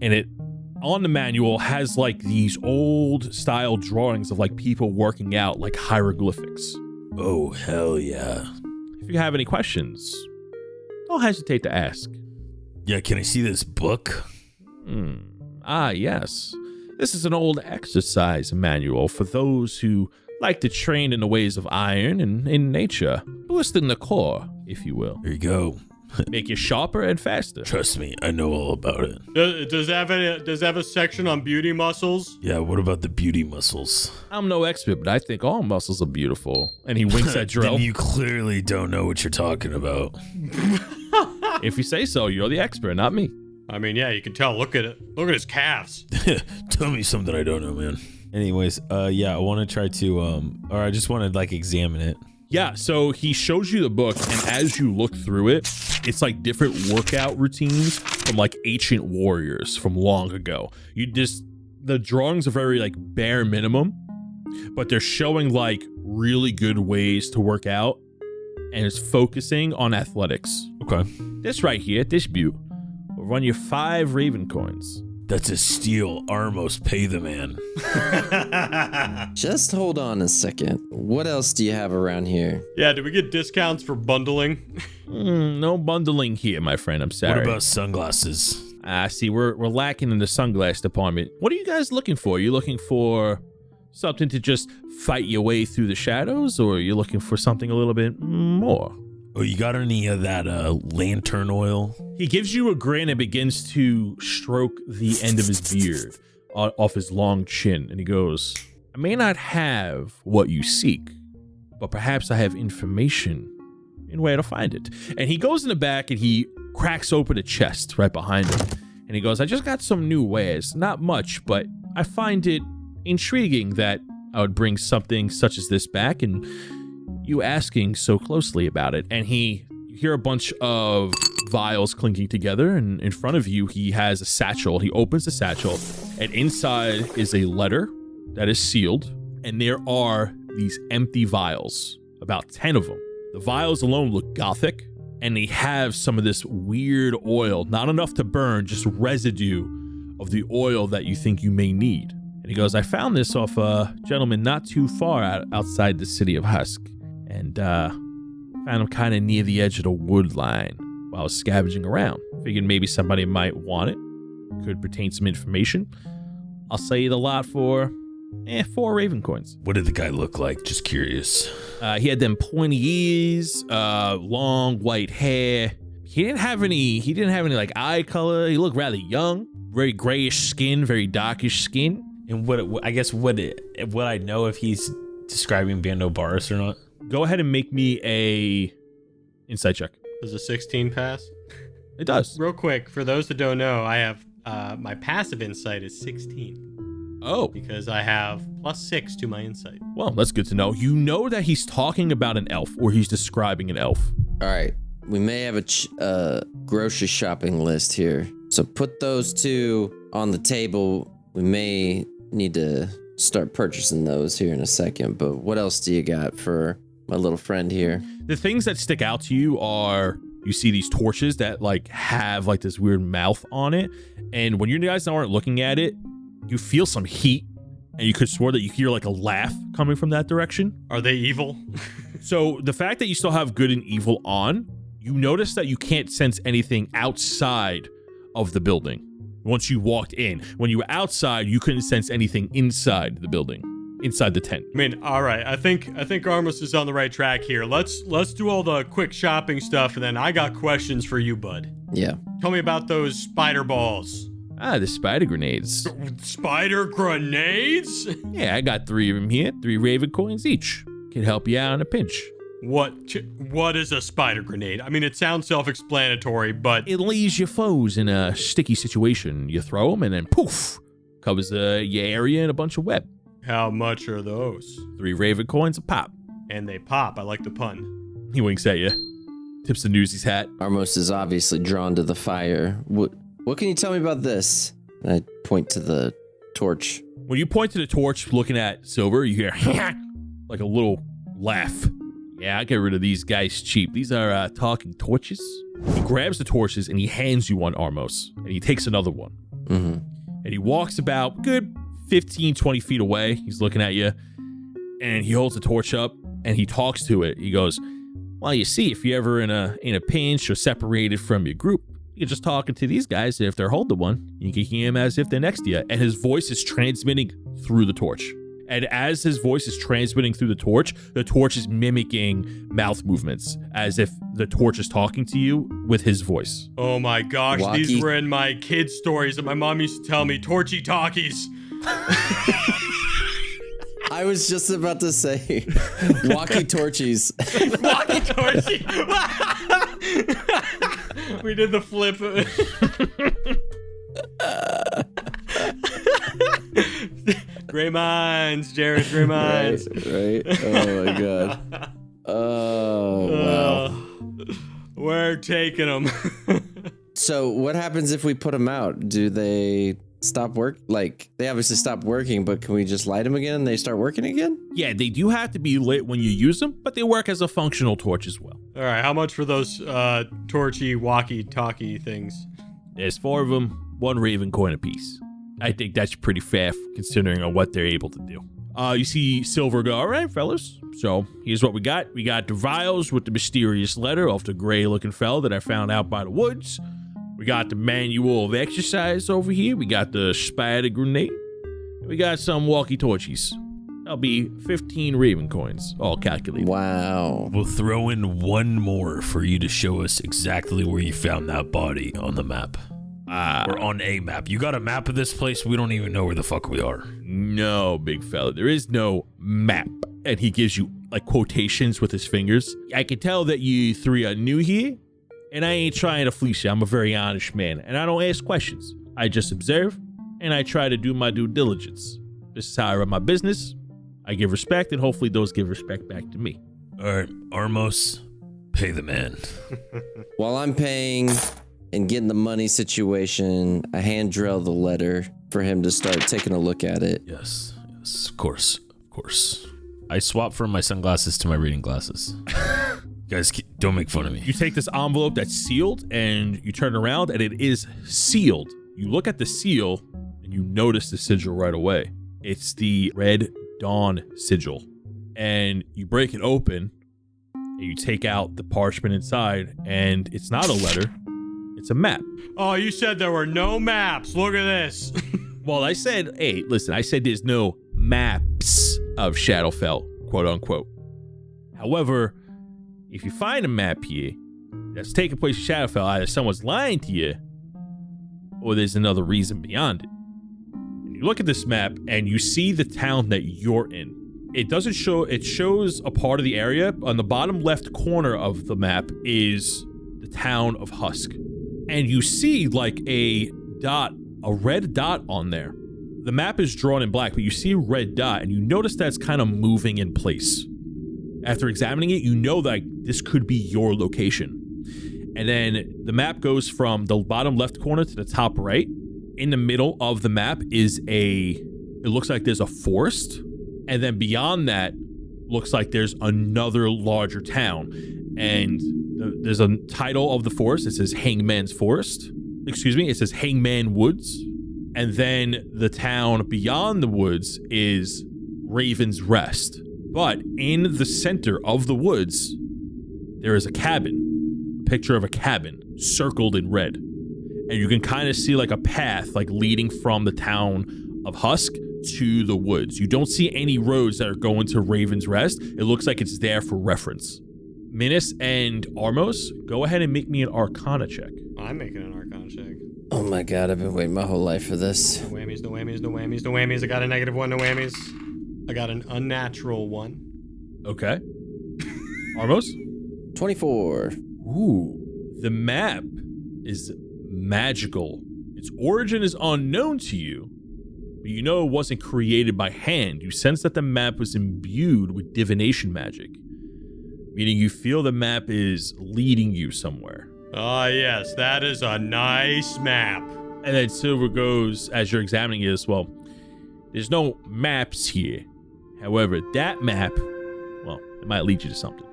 and it on the manual has like these old style drawings of like people working out, like hieroglyphics. Oh, hell yeah. If you have any questions, don't hesitate to ask. Yeah, can I see this book? Yes. This is an old exercise manual for those who like to train in the ways of iron and in nature. Boosting the core, if you will. There you go. Make you sharper and faster. Trust me, I know all about it. Does it have a section on beauty muscles? Yeah, what about the beauty muscles? I'm no expert, but I think all muscles are beautiful. And he winks at Drill. Then you clearly don't know what you're talking about. If you say so, you're the expert, not me. I mean, yeah, you can tell. Look at it. Look at his calves. Tell me something I don't know, man. Anyways, yeah, I want to try to, or I just want to like examine it. Yeah, so he shows you the book, and as you look through it, it's like different workout routines from like ancient warriors from long ago. The drawings are very like bare minimum, but they're showing like really good ways to work out, and it's focusing on athletics. Okay. This right here, this butte, will run you 5 Raven coins. That's a steal. Armos, pay the man. Just hold on a second. What else do you have around here? Yeah, do we get discounts for bundling? No bundling here, my friend. I'm sorry. What about sunglasses? See, we're lacking in the sunglass department. What are you guys looking for? Are you looking for something to just fight your way through the shadows, or are you looking for something a little bit more? Oh, you got any of that lantern oil? He gives you a grin and begins to stroke the end of his beard off his long chin, and he goes, I may not have what you seek, but perhaps I have information in where to find it. And he goes in the back and he cracks open a chest right behind him. And he goes, I just got some new wares. Not much, but I find it intriguing that I would bring something such as this back and you asking so closely about it. And you hear a bunch of vials clinking together, and in front of you he has a satchel. He opens the satchel, and inside is a letter that is sealed, and there are these empty vials, about 10 of them. The vials alone look gothic, and they have some of this weird oil, not enough to burn, just residue of the oil that you think you may need. And he goes, I found this off a gentleman not too far outside the city of Husk, and found him kind of near the edge of the wood line while I was scavenging around. Figured maybe somebody might want it. Could pertain some information. I'll sell you the lot for 4 Raven coins. What did the guy look like? Just curious. He had them pointy ears, long white hair. He didn't have any like eye color. He looked rather young, very grayish skin, very darkish skin. And would I know if he's describing Bando Baris or not? Go ahead and make me a insight check. Does a 16 pass? It does. Real quick, for those that don't know, I have my passive insight is 16. Oh. Because I have +6 to my insight. Well, that's good to know. You know that he's talking about an elf, or he's describing an elf. All right. We may have a grocery shopping list here. So put those 2 on the table. We may need to start purchasing those here in a second. But what else do you got for my little friend here? The things that stick out to you are, you see these torches that like have like this weird mouth on it. And when you guys aren't looking at it, you feel some heat, and you could swear that you hear like a laugh coming from that direction. Are they evil? So the fact that you still have good and evil on, you notice that you can't sense anything outside of the building. Once you walked in, when you were outside, you couldn't sense anything inside the building, inside the tent. I mean, all right. I think Armus is on the right track here. Let's do all the quick shopping stuff, and then I got questions for you, bud. Yeah. Tell me about those spider balls. The spider grenades. Spider grenades? Yeah, I got 3 of them here. 3 Raven coins each. Can help you out in a pinch. What is a spider grenade? I mean, it sounds self-explanatory, but it leaves your foes in a sticky situation. You throw them, and then poof, covers your area in a bunch of web. How much are those? 3 Raven coins a pop. And they pop. I like the pun. He winks at you. Tips the nooSes hat. Armos is obviously drawn to the fire. What can you tell me about this? And I point to the torch. When you point to the torch looking at Silver, you hear like a little laugh. Yeah, I get rid of these guys cheap. These are talking torches. He grabs the torches and he hands you one, Armos, and he takes another one. Mm-hmm. And he walks about good 15, 20 feet away. He's looking at you, and he holds the torch up and he talks to it. He goes, well, you see, if you're ever in a pinch or separated from your group, You're just talking to these guys, and if they're holding one, you can hear him as if they're next to you, and his voice is transmitting through the torch. And as his voice is transmitting through the torch is mimicking mouth movements, as if the torch is talking to you with his voice. Oh my gosh, Walkie. these were in my kids' stories that my mom used to tell me. Torchy talkies. I was just about to say walkie-torchies. Walkie-torchy. We did the flip. Gray minds, Jared, gray minds. Right. Oh my god. Oh wow. We're taking them. So what happens if we put them out? Do they stop work? Like, they obviously stop working, but can we just light them again and they start working again? Yeah, they do have to be lit when you use them, but they work as a functional torch as well. All right, how much for those torchy walkie-talkie things? There's 4 of them, 1 raven coin apiece. I think that's pretty fair considering on what they're able to do. You see Silver go, all right, fellas. So here's what we got. We got the vials with the mysterious letter off the gray-looking fella that I found out by the woods. We got the manual of exercise over here. We got the spider grenade. We got some walkie-talkies. That'll be 15 raven coins, all calculated. Wow. We'll throw in 1 more for you to show us exactly where you found that body on the map. Or on a map. You got a map of this place? We don't even know where the fuck we are. No, big fella. There is no map. And he gives you like quotations with his fingers. I can tell that you 3 are new here, and I ain't trying to fleece you. I'm a very honest man, and I don't ask questions. I just observe, and I try to do my due diligence. This is how I run my business. I give respect, and hopefully those give respect back to me. All right, Armos, pay the man. While I'm paying and getting the money situation, I hand drill the letter for him to start taking a look at it. Yes, of course. I swap from my sunglasses to my reading glasses. Guys, don't make fun of me. You take this envelope that's sealed, and you turn around, and it is sealed. You look at the seal, and you notice the sigil right away. It's the Red Dawn sigil. And you break it open, and you take out the parchment inside, and it's not a letter. It's a map. Oh, you said there were no maps. Look at this. Well, I said, hey, listen, I said there's no maps of Shadowfell, quote unquote. However, if you find a map here that's taking place in Shadowfell, either someone's lying to you or there's another reason beyond it. And you look at this map and you see the town that you're in. It doesn't show, it shows a part of the area. On the bottom left corner of the map is the town of Husk. And you see like a red dot on there. The map is drawn in black, but you see a red dot and you notice that's kind of moving in place. After examining it, you know that this could be your location. And then the map goes from the bottom left corner to the top right. In the middle of the map is it looks like there's a forest. And then beyond that, looks like there's another larger town. And there's a title of the forest. It says Hangman's Forest. Excuse me, it says Hangman Woods. And then the town beyond the woods is Raven's Rest. But in the center of the woods, there is a cabin, a picture of a cabin circled in red. And you can kind of see like a path like leading from the town of Husk to the woods. You don't see any roads that are going to Raven's Rest. It looks like it's there for reference. Minas and Armos, go ahead and make me an Arcana check. I'm making an Arcana check. Oh my god, I've been waiting my whole life for this. No whammies, no whammies, no whammies, no whammies. I got a -1, no whammies. I got an unnatural 1. Okay. Armos? 24. Ooh. The map is magical. Its origin is unknown to you, but you know it wasn't created by hand. You sense that the map was imbued with divination magic, meaning you feel the map is leading you somewhere. Ah, yes, that is a nice map. And then Silver goes, as you're examining it as well, there's no maps here. However, that map, well, it might lead you to something.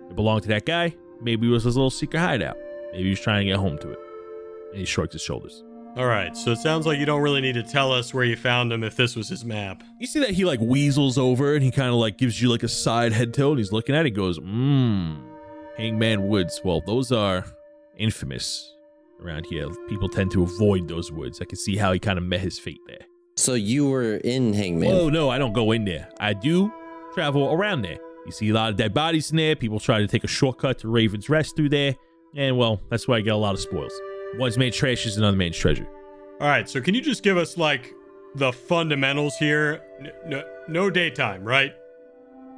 It belonged to that guy. Maybe it was his little secret hideout. Maybe he was trying to get home to it. And he shrugged his shoulders. All right, so it sounds like you don't really need to tell us where you found him if this was his map. You see that he like weasels over and he kind of like gives you like a side head tilt. And he's looking at it. He goes, Hangman Woods. Well, those are infamous around here. People tend to avoid those woods. I can see how he kind of met his fate there. So you were in Hangman. Oh, no, I don't go in there. I do travel around there. You see a lot of dead bodies in there. People try to take a shortcut to Raven's Rest through there. And, well, that's why I get a lot of spoils. One's man's trash is another man's treasure. All right, so can you just give us, like, the fundamentals here? No daytime, right?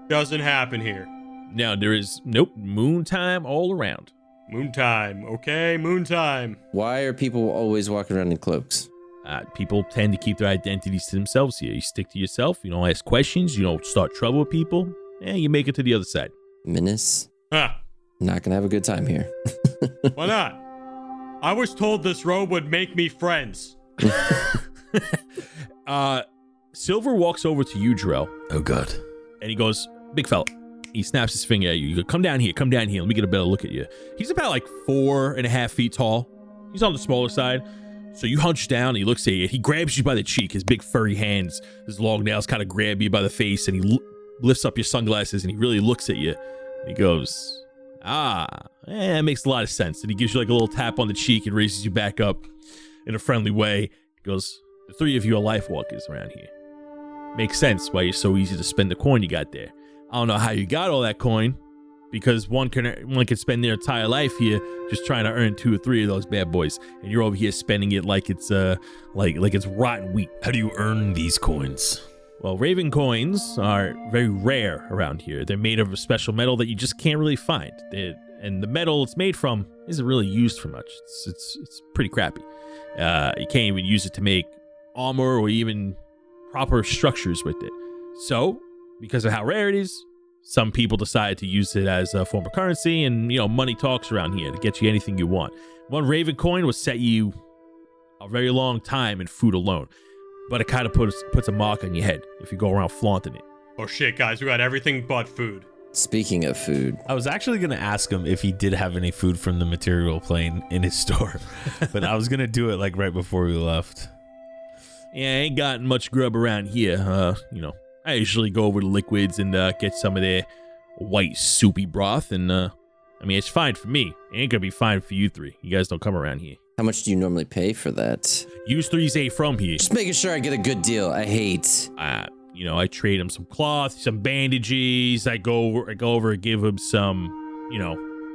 Doesn't happen here. Now, there is, moon time all around. Moon time, okay, moon time. Why are people always walking around in cloaks? People tend to keep their identities to themselves here. You stick to yourself. You don't ask questions. You don't start trouble with people. And you make it to the other side. Menace? Huh. Not gonna have a good time here. Why not? I was told this robe would make me friends. Silver walks over to you, Drell. Oh, God. And he goes, big fella. He snaps his finger at you. You go, come down here. Let me get a better look at you. He's about like 4.5 feet tall. He's on the smaller side. So you hunch down and he looks at you. He grabs you by the cheek. His big furry hands, his long nails kind of grab you by the face, and he lifts up your sunglasses and he really looks at you. And he goes, it makes a lot of sense. And he gives you like a little tap on the cheek and raises you back up in a friendly way. He goes, the three of you are life walkers around here. Makes sense why you're so easy to spend the coin you got there. I don't know how you got all that coin, because one can spend their entire life here just trying to earn 2 or 3 of those bad boys, and you're over here spending it like it's like it's rotten wheat. How do you earn these coins? Well, Raven coins are very rare around here. They're made of a special metal that you just can't really find. And the metal it's made from isn't really used for much. It's pretty crappy. You can't even use it to make armor or even proper structures with it. So, because of how rare it is, some people decide to use it as a form of currency, and money talks around here to get you anything you want. One Raven coin will set you a very long time in food alone, but it kind of puts a mark on your head if you go around flaunting it. Oh shit, guys, we got everything but food. Speaking of food, I was actually going to ask him if he did have any food from the material plane in his store, but I was going to do it like right before we left. Yeah, I ain't got much grub around here. I usually go over to Liquids and get some of their white soupy broth, and it's fine for me. It ain't gonna be fine for you three. You guys don't come around here. how much do you normally pay for that? You threes ain't from here. Just making sure I get a good deal. I hate. I trade him some cloth, some bandages. I go over and give him some,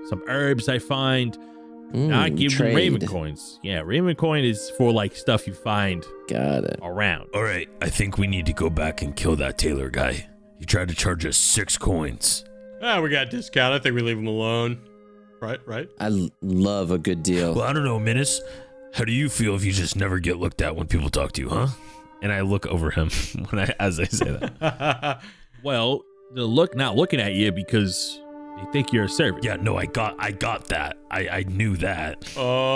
some herbs I find. I give him Raven coins. Yeah, Raven coin is for like stuff you find. Got it. Around. All right, I think we need to go back and kill that tailor guy. He tried to charge us 6 coins. We got a discount. I think we leave him alone. Right? I love a good deal. Well, I don't know, Menace. How do you feel if you just never get looked at when people talk to you, huh? And I look over him as I say that. Well, they're not looking at you because they think you're a servant. Yeah, no, I got that. I knew that. Oh,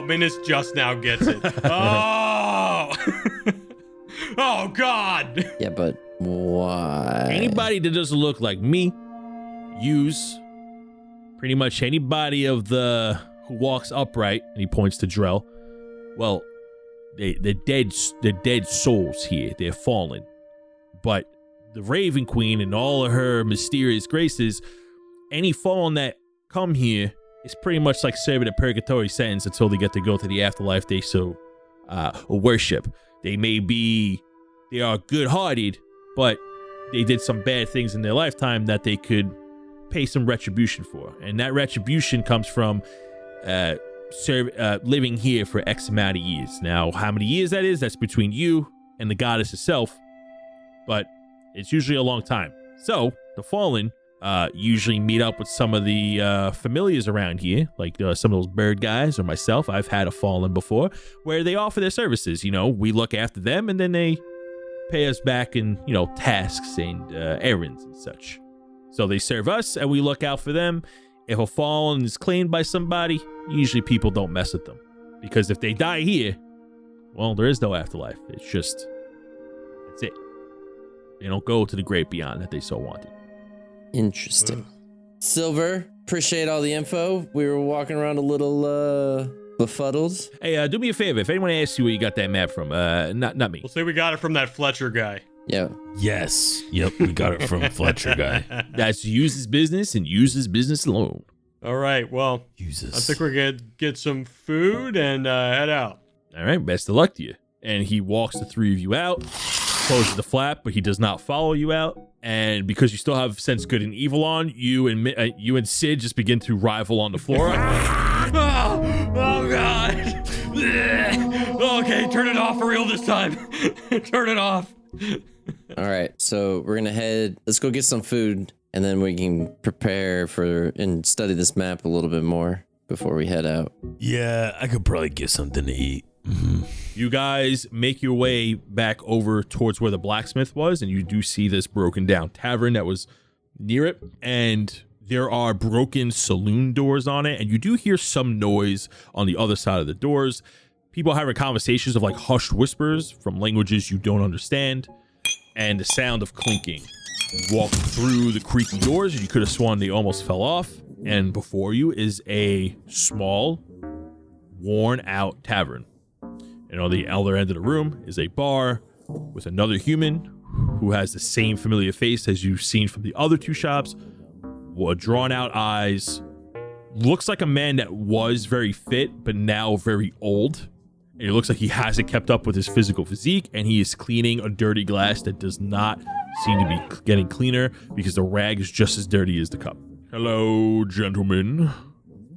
Menace just now gets it. Oh, oh God. Yeah, but why? Anybody that doesn't look like me, use pretty much anybody who walks upright, and he points to Drell. Well, they're dead souls here. They're fallen. But the Raven Queen and all of her mysterious graces, any fallen that come here is pretty much like serving a purgatory sentence until they get to go to the afterlife they so worship. They are good-hearted, but they did some bad things in their lifetime that they could pay some retribution for. And that retribution comes from living here for X amount of years. Now, how many years that is, that's between you and the goddess herself, but it's usually a long time. So the fallen usually meet up with some of the familiars around here, like some of those bird guys or myself. I've had a fallen before where they offer their services. We look after them, and then they pay us back in, tasks and errands and such. So they serve us, and we look out for them. If a fallen is claimed by somebody, usually people don't mess with them. Because if they die here, well, there is no afterlife. It's just, that's it. They don't go to the great beyond that they so wanted. Interesting. Silver, appreciate all the info. We were walking around a little befuddled. Hey, do me a favor. If anyone asks you where you got that map from, not me. We'll say we got it from that Fletcher guy. Yeah. Yes. Yep, we got it from Fletcher guy. That's use his business and use his business alone. All right. Well, Jesus. I think we're going to get some food and head out. All right, best of luck to you. And he walks the three of you out, closes the flap, but he does not follow you out. And because you still have sense good and evil on, you and Sid just begin to rival on the floor. Oh God. Okay, turn it off for real this time. Turn it off. All right, so we're gonna let's go get some food, and then we can prepare and study this map a little bit more before we head out. Yeah, I could probably get something to eat. Mm-hmm. You guys make your way back over towards where the blacksmith was, and you do see this broken down tavern that was near it, and there are broken saloon doors on it, and you do hear some noise on the other side of the doors. People having conversations of like hushed whispers from languages you don't understand, and the sound of clinking. You walk through the creaky doors, and you could have sworn they almost fell off, and before you is a small, worn-out tavern. And on the other end of the room is a bar with another human who has the same familiar face as you've seen from the other two shops, with drawn-out eyes. Looks like a man that was very fit, but now very old. And it looks like he hasn't kept up with his physical physique, and he is cleaning a dirty glass that does not seem to be getting cleaner because the rag is just as dirty as the cup. Hello, gentlemen.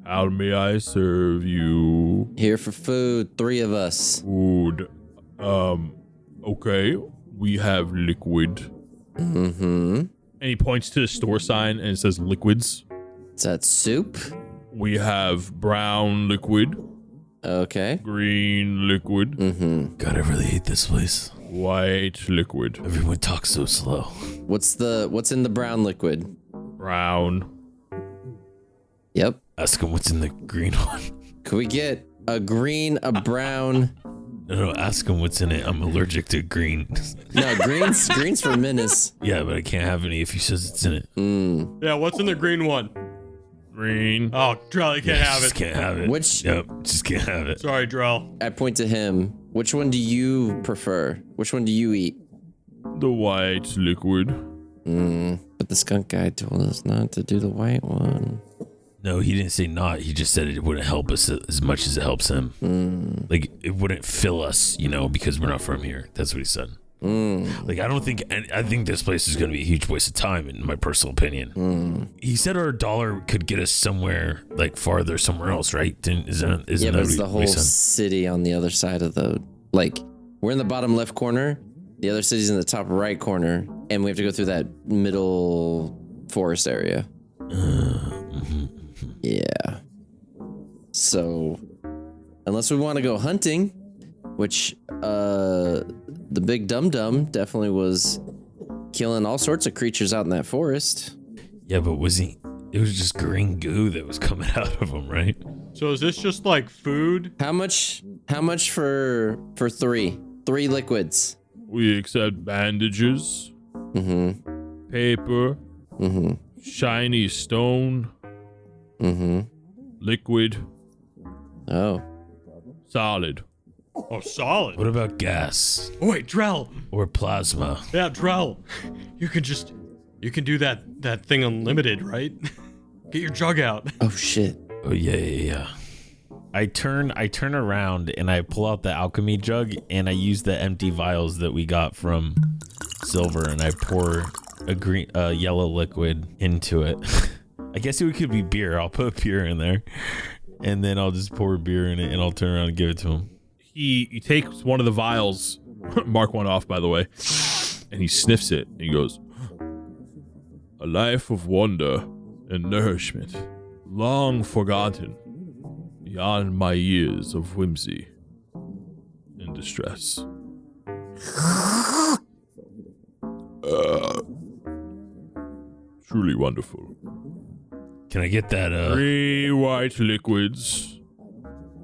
How may I serve you? Here for food, 3 of us. Food. Okay. We have liquid. Mm-hmm. And he points to the store sign and it says liquids. Is that soup? We have brown liquid. Okay. Green liquid. Mm-hmm. God, I really hate this place. White liquid. Everyone talks so slow. What's in the brown liquid? Brown. Yep. Ask him what's in the green one. Could we get a green, a brown? No, ask him what's in it. I'm allergic to green. No, green's for Menace. Yeah, but I can't have any if he says it's in it. Yeah, what's in the green one? Green. Oh, Drell, you can't have Just it. can't have it. Which- Yep, just can't have it. Sorry, Drell. I point to him. Which one do you prefer? Which one do you eat? The white liquid. But the skunk guy told us not to do the white one. No, he didn't say not. He just said it wouldn't help us as much as it helps him. Like, it wouldn't fill us, because we're not from here. That's what he said. Like, I think this place is going to be a huge waste of time, in my personal opinion. He said our dollar could get us somewhere, like, farther somewhere else, right? Isn't But it's the whole city on the other side of we're in the bottom left corner. The other city's in the top right corner. And we have to go through that middle forest area. Yeah. So, unless we want to go hunting, which the big dum-dum definitely was killing all sorts of creatures out in that forest. Yeah, but it was just green goo that was coming out of him, right? So is this just like food? How much for 3 liquids? We accept bandages. Mm-hmm. Paper. Mm-hmm. Shiny stone. Mm-hmm. Liquid. Oh. Solid. Oh, solid. What about gas? Oh, wait, Drell. Or plasma? Yeah, Drell. You can do that thing unlimited, right? Get your jug out. Oh shit. Oh, yeah. I turn around and I pull out the alchemy jug and I use the empty vials that we got from Silver and I pour a yellow liquid into it. I guess it could be beer. I'll put beer in there and then I'll just pour beer in it and I'll turn around and give it to him. He takes one of the vials, mark one off, by the way, and he sniffs it and he goes, "A life of wonder and nourishment, long forgotten, beyond my years of whimsy and distress. Truly wonderful. Can I get that? 3 white liquids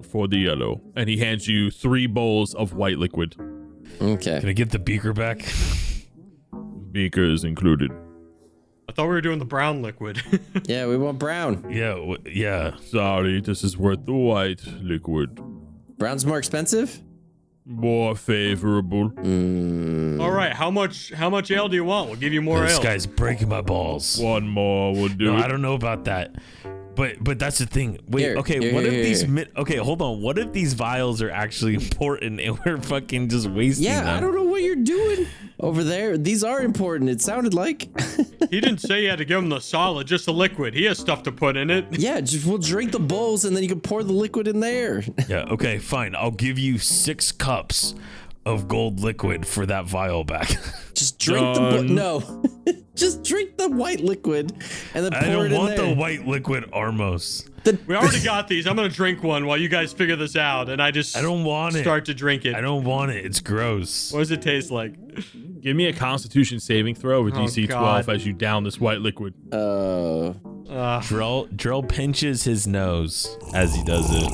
for the yellow." And he hands you 3 bowls of white liquid. Okay. Can I get the beaker back? Beaker is included. I thought we were doing the brown liquid. Yeah, we want brown. Yeah, yeah. Sorry, this is worth the white liquid. Brown's more expensive? More favorable. All right, how much ale do you want? We'll give you more This ale. guy's breaking my balls. 1 more would do No, it. I don't know about that. But that's the thing. Wait, Here, okay, here, what if here, these here. okay, hold on. What if these vials are actually important and we're fucking just wasting them? Yeah, I don't know what you're doing over there. These are important. It sounded like. He didn't say you had to give him the solid, just the liquid. He has stuff to put in it. Yeah, we'll drink the bowls and then you can pour the liquid in there. Yeah, okay, fine. I'll give you 6 cups of gold liquid for that vial back. Just drink no. Just drink the white liquid and then I pour it don't in want there. the white liquid Armos. We already got these. I'm gonna drink one while you guys figure this out, and I don't want it. Start to drink it. I don't want it. It's gross. What does it taste like? Give me a Constitution saving throw with DC 12 God. as you down this white liquid. Drell pinches his nose as he does it.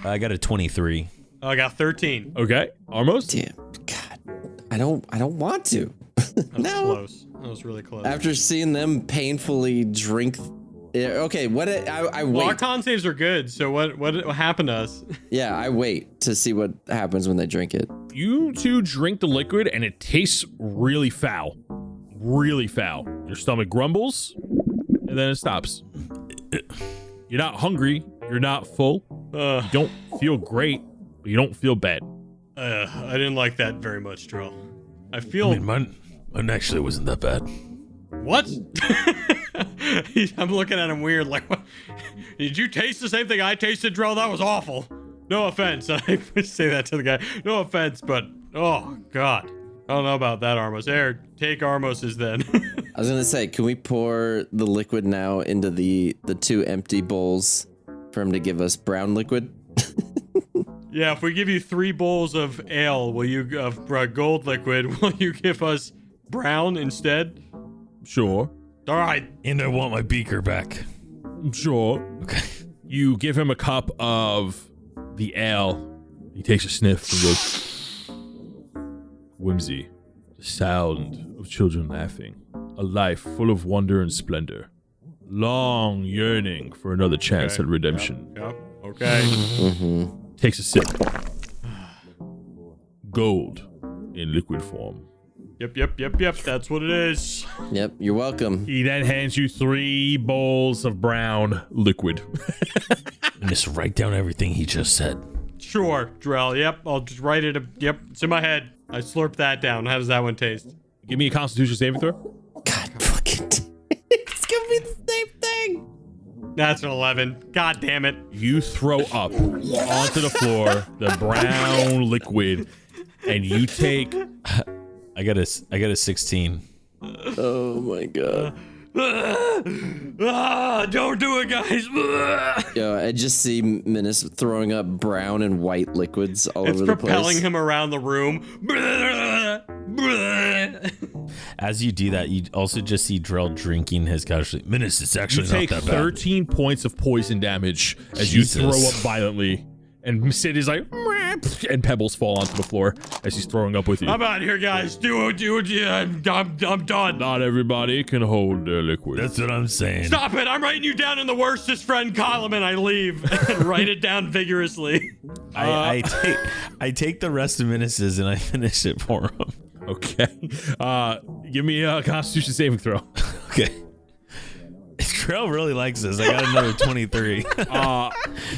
I got a 23. Oh, I got 13. Okay, Armos. Damn, God, I don't want to. That was No. close. That was really close. After seeing them painfully drink. Yeah, okay, what? I Well, our wait. con saves are good. So what happened to us? Yeah, I wait to see what happens when they drink it. You two drink the liquid and it tastes really foul. Really foul. Your stomach grumbles and then it stops. You're not hungry. You're not full. You don't feel great, but you don't feel bad. I didn't like that very much, Drill. I feel I mean, mine actually wasn't that bad. what? I'm looking at him weird. Like, what? Did you taste the same thing I tasted, Drill? That was awful. No offense. I say that to the guy. No offense, but oh god, I don't know about that, Armos. There, take Armos's then. I was gonna say, can we pour the liquid now into the 2 empty bowls for him to give us brown liquid? Yeah, if we give you 3 bowls of ale, will you of gold liquid? Will you give us brown instead? Sure. All right. And I want my beaker back. Sure. Okay. You give him a cup of the ale. He takes a sniff and goes, whimsy, the sound of children laughing, a life full of wonder and splendor, long yearning for another chance at redemption. Yep. Okay. Mm-hmm. Takes a sip. Gold in liquid form. Yep. That's what it is. Yep, you're welcome. He then hands you 3 bowls of brown liquid. And just write down everything he just said. Sure, Drell. Yep, I'll just write it. Yep, it's in my head. I slurped that down. How does that one taste? Give me a Constitution saving throw. God fucking. It's gonna be the same thing. That's an 11. God damn it. You throw up onto the floor the brown liquid, and you take. I got a 16. Oh my god. Don't do it, guys. Yo, I just see Menace throwing up brown and white liquids all It's over the propelling place. him around the room. As you do that, you also just see Drell drinking his casualty. Menace, it's You actually take not that bad. 13 points of poison damage as Jesus. you throw up violently, and Sid is like, and pebbles fall onto the floor as he's throwing up with you. I'm out here, guys. Do it. I'm done. Not everybody can hold their liquid. That's what I'm saying. Stop it. I'm writing you down in the worstest friend column, and I leave and write it down vigorously. I take the rest of Menace's and I finish it for him. Okay. Give me a Constitution saving throw. Okay. Drell really likes this. I got another 23.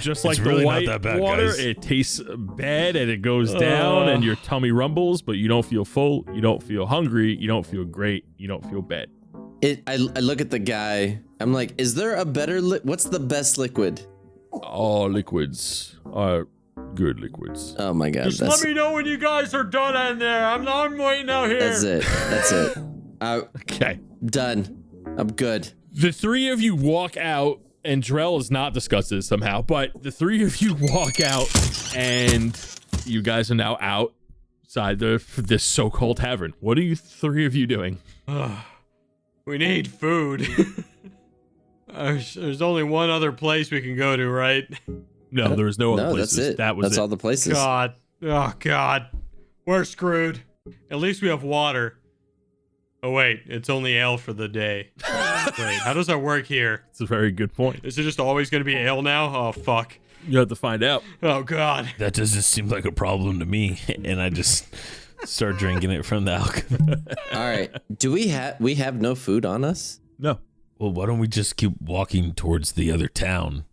Just like It's the really not white that bad, water, guys. it tastes bad and it goes down, and your tummy rumbles, but you don't feel full, you don't feel hungry, you don't feel great, you don't feel bad. I look at the guy. I'm like, is there a better what's the best liquid? All liquids are good liquids. Oh my god. Just let me know when you guys are done in there. I'm waiting out here. That's it. Okay. Done. I'm good. The 3 of you walk out, and Drell has not discussed this somehow, but the 3 of you walk out, and you guys are now outside this so-called tavern. What are you 3 of you doing? We need food. There's only one other place we can go to, right? No, there's no other No, places. that's it. That was That's it. all the places. God. Oh, God. We're screwed. At least we have water. Oh, wait. It's only ale for the day. Wait, how does that work here? It's a very good point. Is it just always going to be ale now? Oh, fuck. You have to find out. Oh, God. That doesn't seem like a problem to me. And I just start drinking it from the alcohol. All right. Do we have no food on us? No. Well, why don't we just keep walking towards the other town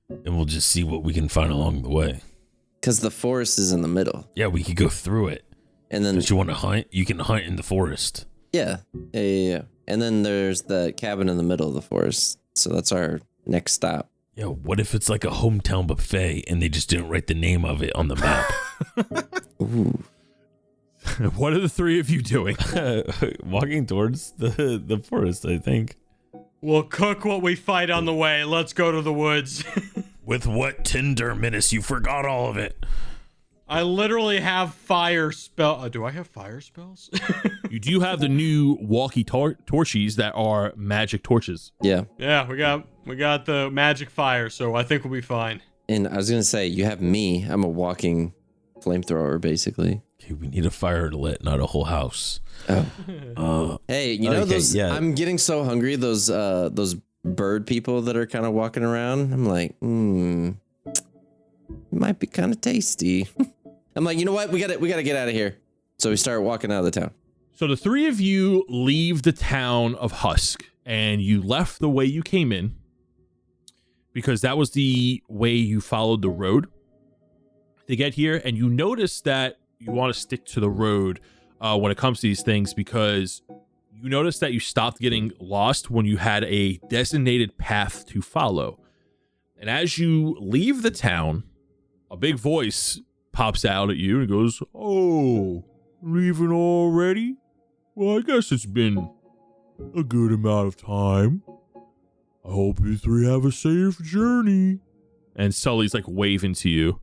and we'll just see what we can find along the way? Because the forest is in the middle. Yeah, we could go through it. And then, If you want to hunt, you can hunt in the forest. yeah. And then there's the cabin in the middle of the forest. So that's our next stop. Yeah, what if it's like a hometown buffet and they just didn't write the name of it on the map? Ooh. What are the three of you doing? Walking towards the forest, I think. We'll cook what we fight on the way. Let's go to the woods. With what tender menace? You forgot all of it. I literally have fire spell. Do I have fire spells? You do have the new walkie torches that are magic torches. Yeah. Yeah, we got the magic fire, so I think we'll be fine. And I was going to say, you have me. I'm a walking flamethrower, basically. Okay, we need a fire to lit, not a whole house. Oh. Hey, you know okay, those? yeah. I'm getting so hungry. Those bird people that are kind of walking around. I'm like, it might be kind of tasty. I'm like, you know what? We got to get out of here. So we start walking out of the town. So the three of you leave the town of Husk, and you left the way you came in because that was the way you followed the road to get here. And you notice that you want to stick to the road when it comes to these things because you notice that you stopped getting lost when you had a designated path to follow. And as you leave the town, a big voice pops out at you and goes, "Oh, leaving already? Well, I guess it's been a good amount of time. I hope you three have a safe journey." And Sully's like waving to you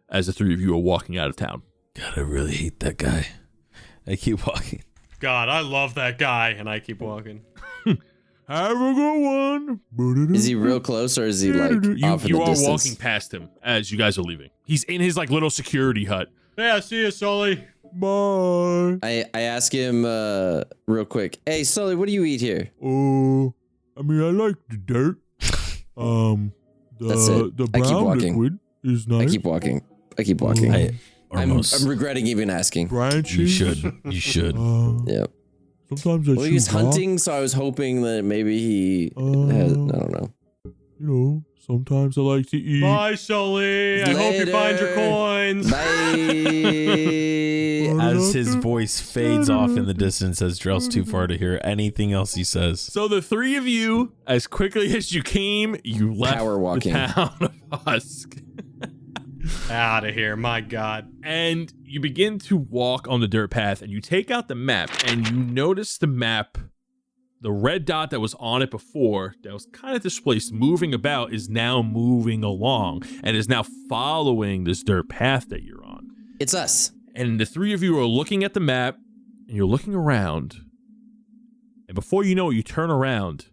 as the three of you are walking out of town. God, I really hate that guy. I keep walking. God, I love that guy, and I keep walking. Have a good one. Is he real close or is he like off in you the are distance? walking past him as you guys are leaving. He's in his like little security hut. Yeah, see you, Sully. Bye. I ask him real quick. Hey, Sully, what do you eat here? I mean, I like the dirt. That's it. The I keep brown walking. liquid is nice. I keep walking. I'm Almost. regretting even asking. Branches. You should. You should. Yeah. Sometimes I Well, he was chew bark. hunting, so I was hoping that maybe he has, I don't know. You know, sometimes I like to eat. Bye, Sully. I hope you find your Later. coins. Bye. As his voice fades off in the distance as Drell's too far to hear anything else he says. So the three of you, as quickly as you came, you left Power walking. the town of Husk. Out of here, my God. And you begin to walk on the dirt path, and you take out the map, and you notice the map, the red dot that was on it before, that was kind of displaced, moving about, is now moving along, and is now following this dirt path that you're on. It's us. And the three of you are looking at the map, and you're looking around, and before you know it, you turn around,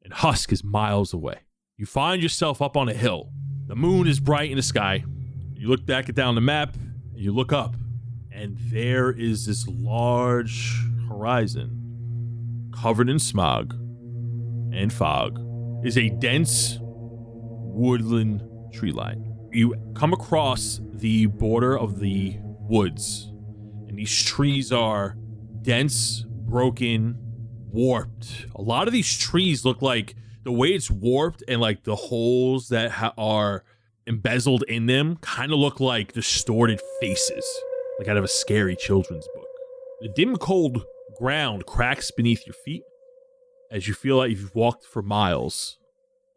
and Husk is miles away. You find yourself up on a hill. The moon is bright in the sky. You look back down the map, and you look up, and there is this large horizon covered in smog and fog. Is a dense woodland tree line. You come across the border of the woods, and these trees are dense, broken, warped. A lot of these trees look like the way it's warped and like the holes that are embezzled in them kind of look like distorted faces, like out of a scary children's book. The dim, cold ground cracks beneath your feet as you feel like you've walked for miles.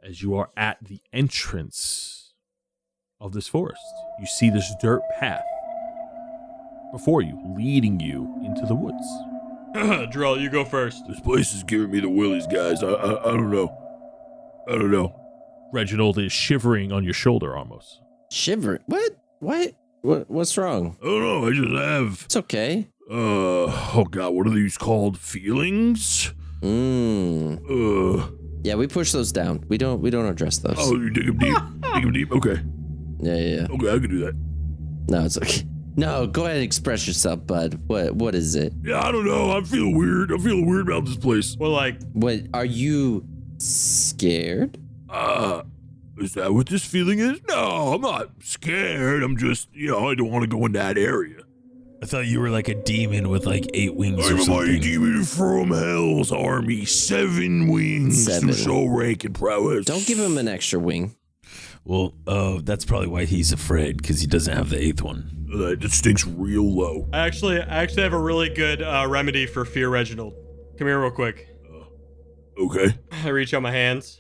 As you are at the entrance of this forest, you see this dirt path before you, leading you into the woods. Drell, you go first. This place is giving me the willies, guys. I don't know. I don't know. Reginald is shivering on your shoulder almost. Shiver. What? What's wrong? I don't know. I just have, It's okay. oh God, what are these called? Feelings? Yeah, we push those down. We don't address those. Oh, you dig them deep. Dig them deep. Okay. Yeah. Okay, I can do that. No, it's okay. No, go ahead and express yourself, bud. What is it? Yeah, I don't know. I'm feeling weird. I'm feeling weird about this place. Well, like, What are you scared? Is that what this feeling is? No, I'm not scared. I'm just, I don't want to go in that area. I thought you were like a demon with like 8 wings or I'm a something. mighty demon from Hell's army, 7 wings 7. to show rank and prowess. Don't give him an extra wing. Well, that's probably why he's afraid, because he doesn't have the 8th one. That stinks real low. I actually have a really good remedy for fear, Reginald. Come here real quick. Okay. I reach out my hands,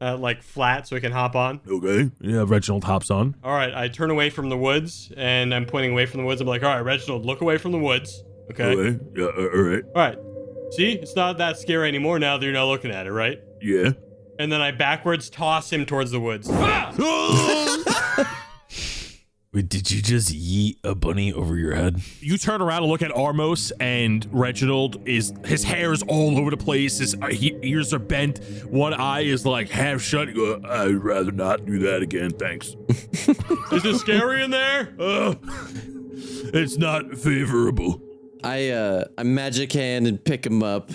like flat, so I can hop on. Okay. Yeah, Reginald hops on. All right, I turn away from the woods, and I'm pointing away from the woods. I'm like, all right, Reginald, look away from the woods. Okay. Okay. Yeah, all right. All right. See, it's not that scary anymore now that you're not looking at it, right? Yeah. And then I backwards toss him towards the woods. Wait, did you just yeet a bunny over your head? You turn around and look at Armos, and Reginald his hair is all over the place. His ears are bent. One eye is like half shut. I'd rather not do that again, thanks. Is it scary in there? It's not favorable. I magic hand and pick him up,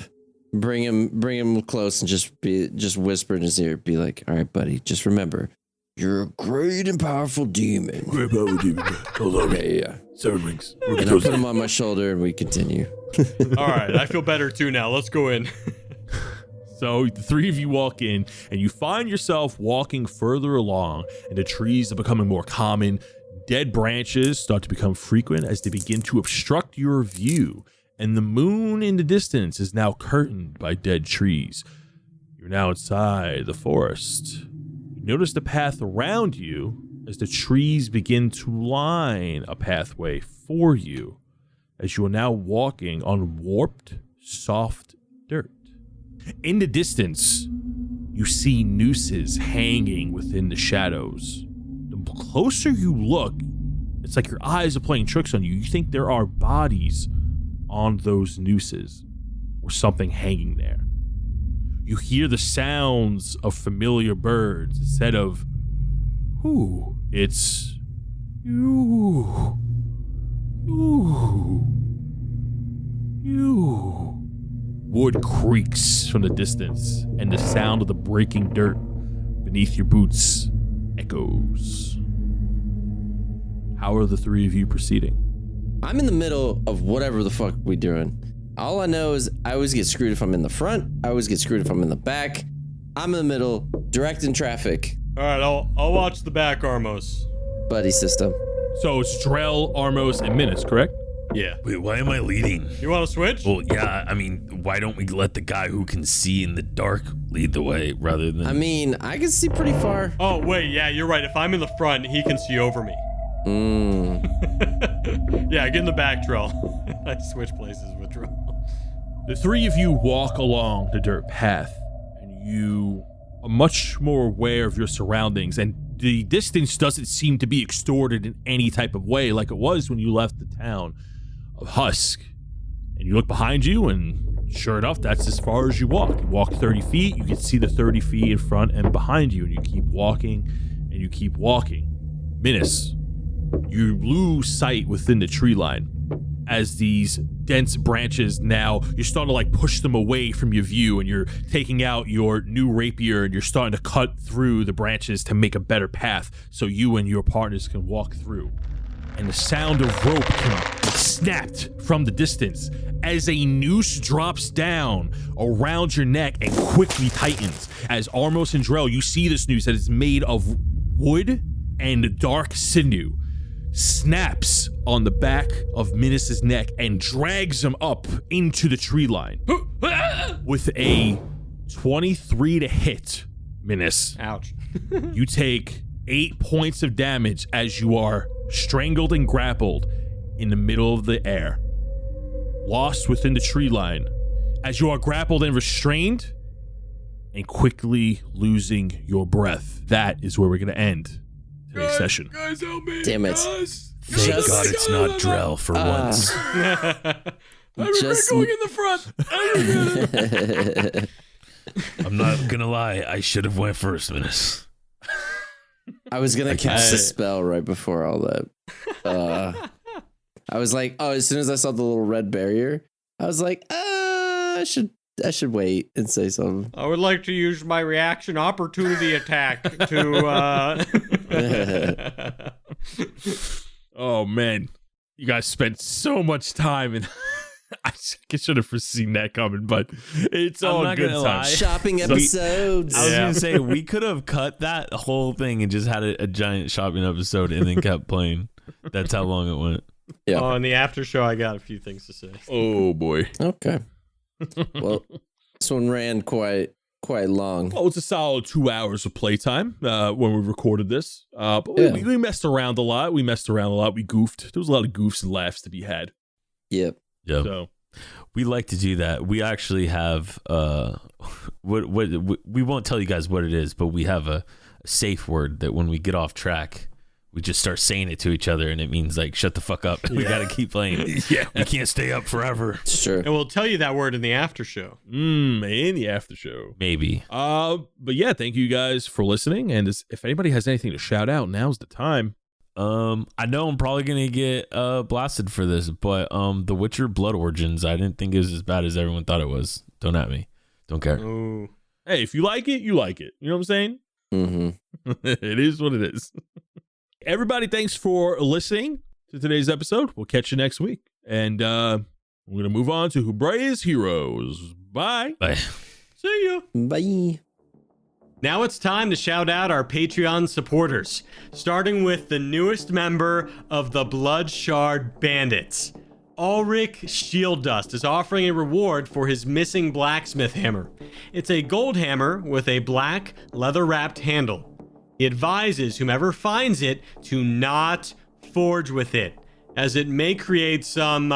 bring him close, and just whisper in his ear, be like, "All right, buddy, just remember, you're a great and powerful demon." Great power demon. Hold on. Okay, yeah. 7 rings. And I put him on my shoulder, and we continue. All right, I feel better too now. Let's go in. So the 3 of you walk in, and you find yourself walking further along, and the trees are becoming more common. Dead branches start to become frequent as they begin to obstruct your view, and the moon in the distance is now curtained by dead trees. You're now inside the forest. You notice the path around you as the trees begin to line a pathway for you, as you are now walking on warped, soft dirt. In the distance, you see nooses hanging within the shadows. The closer you look, it's like your eyes are playing tricks on you. You think there are bodies on those nooses or something hanging there. You hear the sounds of familiar birds instead of who, it's you. Wood creaks from the distance, and the sound of the breaking dirt beneath your boots echoes. How are the 3 of you proceeding? I'm in the middle of whatever the fuck we doing. All I know is I always get screwed if I'm in the front. I always get screwed if I'm in the back. I'm in the middle, directing traffic. All right, I'll watch the back, Armos. Buddy system. So it's Drell, Armos, and Minas, correct? Yeah. Wait, why am I leading? You want to switch? Well, yeah, I mean, why don't we let the guy who can see in the dark lead the way rather than... I mean, I can see pretty far. Oh, wait, yeah, you're right. If I'm in the front, he can see over me. Yeah, get in the back, Drell. I switch places with Drell. The 3 of you walk along the dirt path, and you are much more aware of your surroundings, and the distance doesn't seem to be extorted in any type of way like it was when you left the town of Husk. And you look behind you, and sure enough, that's as far as you walk. You walk 30 feet, you can see the 30 feet in front and behind you, and you keep walking, and you keep walking. Minas, you lose sight within the tree line as these dense branches now, you're starting to like push them away from your view, and you're taking out your new rapier and you're starting to cut through the branches to make a better path so you and your partners can walk through. And the sound of rope snapped from the distance as a noose drops down around your neck and quickly tightens. As Armos and Drell, you see this noose that is made of wood and dark sinew, snaps on the back of Minas' neck and drags him up into the tree line. With a 23 to hit, Minas. Ouch. You take 8 points of damage as you are strangled and grappled in the middle of the air, lost within the tree line, as you are grappled and restrained and quickly losing your breath. That is where we're going to end today's session. Guys, help me. Damn it. Thank Just- God it's not Drell for once. I regret going in the front. I regret it. I'm not gonna lie, I should have went first, Minas. I was gonna cast a spell right before all that. I was like, oh, as soon as I saw the little red barrier, I was like, I should wait and say something. I would like to use my reaction opportunity attack to Oh man, You guys spent so much time, and I should have foreseen that coming, but it's all not good gonna time. lie. Shopping episodes. I was gonna say we could have cut that whole thing and just had a giant shopping episode and then kept playing. That's how long it went. Yeah. Oh, in the after show, I got a few things to say. Oh boy. Okay. Well, this one ran quite long. Oh, it's a solid 2 hours of playtime when we recorded this. But Yeah. we messed around a lot. We goofed. There was a lot of goofs and laughs to be had. Yep. Yeah. So We like to do that. We actually have what we won't tell you guys what it is, but we have a safe word that when we get off track, we just start saying it to each other, and it means like shut the fuck up. We got to keep playing. yeah. We can't stay up forever. Sure. And we'll tell you that word in the after show. in the after show. Maybe. But yeah, thank you guys for listening. And if anybody has anything to shout out, now's the time. I know I'm probably gonna get blasted for this, but The Witcher Blood Origins, I didn't think it was as bad as everyone thought it was. Don't at me. Don't care. Ooh. Hey, if you like it, you like it. You know what I'm saying? Mm-hmm. It is what it is. Everybody, thanks for listening to today's episode. We'll catch you next week. And we're going to move on to Hubray's Heroes. Bye. Bye. See ya. Bye. Now it's time to shout out our Patreon supporters, starting with the newest member of the Bloodshard Bandits. Ulrich Shieldust is offering a reward for his missing blacksmith hammer. It's a gold hammer with a black leather-wrapped handle. He advises whomever finds it to not forge with it, as it may create some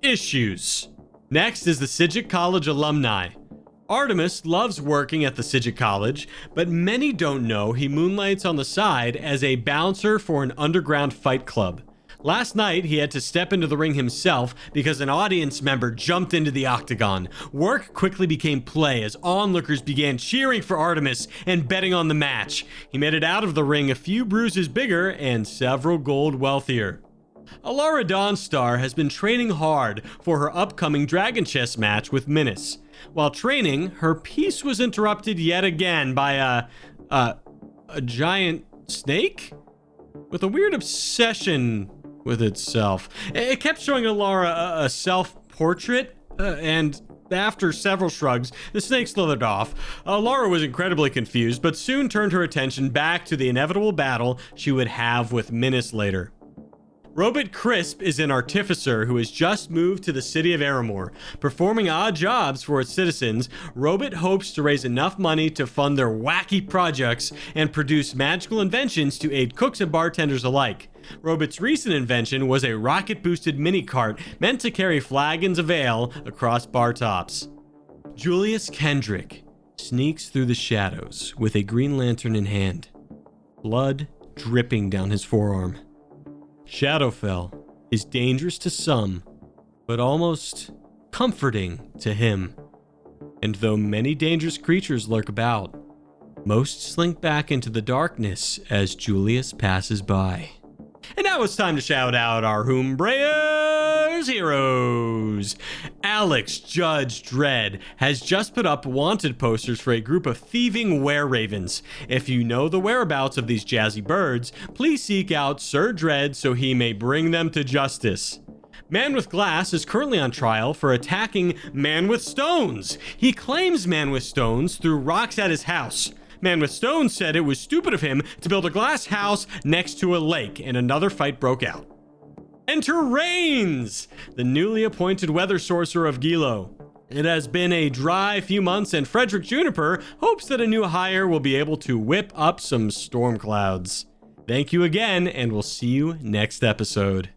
issues. Next is the Sidget College alumni. Artemis loves working at the Sidget College, but many don't know he moonlights on the side as a bouncer for an underground fight club. Last night, he had to step into the ring himself because an audience member jumped into the octagon. Work quickly became play as onlookers began cheering for Artemis and betting on the match. He made it out of the ring a few bruises bigger and several gold wealthier. Alara Dawnstar has been training hard for her upcoming Dragon Chess match with Minas. While training, her peace was interrupted yet again by a giant snake with a weird obsession with itself. It kept showing Alara a self-portrait, and after several shrugs, the snake slithered off. Alara was incredibly confused, but soon turned her attention back to the inevitable battle she would have with Minas later. Robert Crisp is an artificer who has just moved to the city of Aramore. Performing odd jobs for its citizens, Robert hopes to raise enough money to fund their wacky projects and produce magical inventions to aid cooks and bartenders alike. Robert's recent invention was a rocket-boosted mini-cart meant to carry flagons of ale across bar tops. Julius Kendrick sneaks through the shadows with a green lantern in hand, blood dripping down his forearm. Shadowfell is dangerous to some, but almost comforting to him. And though many dangerous creatures lurk about, most slink back into the darkness as Julius passes by. And now it's time to shout out our Hubray's Heroes. Alex Judge Dredd has just put up wanted posters for a group of thieving were-ravens. If you know the whereabouts of these jazzy birds, please seek out Sir Dredd so he may bring them to justice. Man with Glass is currently on trial for attacking Man with Stones. He claims Man with Stones threw rocks at his house. Man with Stones said it was stupid of him to build a glass house next to a lake, and another fight broke out. Enter Rains, the newly appointed weather sorcerer of Gilo. It has been a dry few months, and Frederick Juniper hopes that a new hire will be able to whip up some storm clouds. Thank you again, and we'll see you next episode.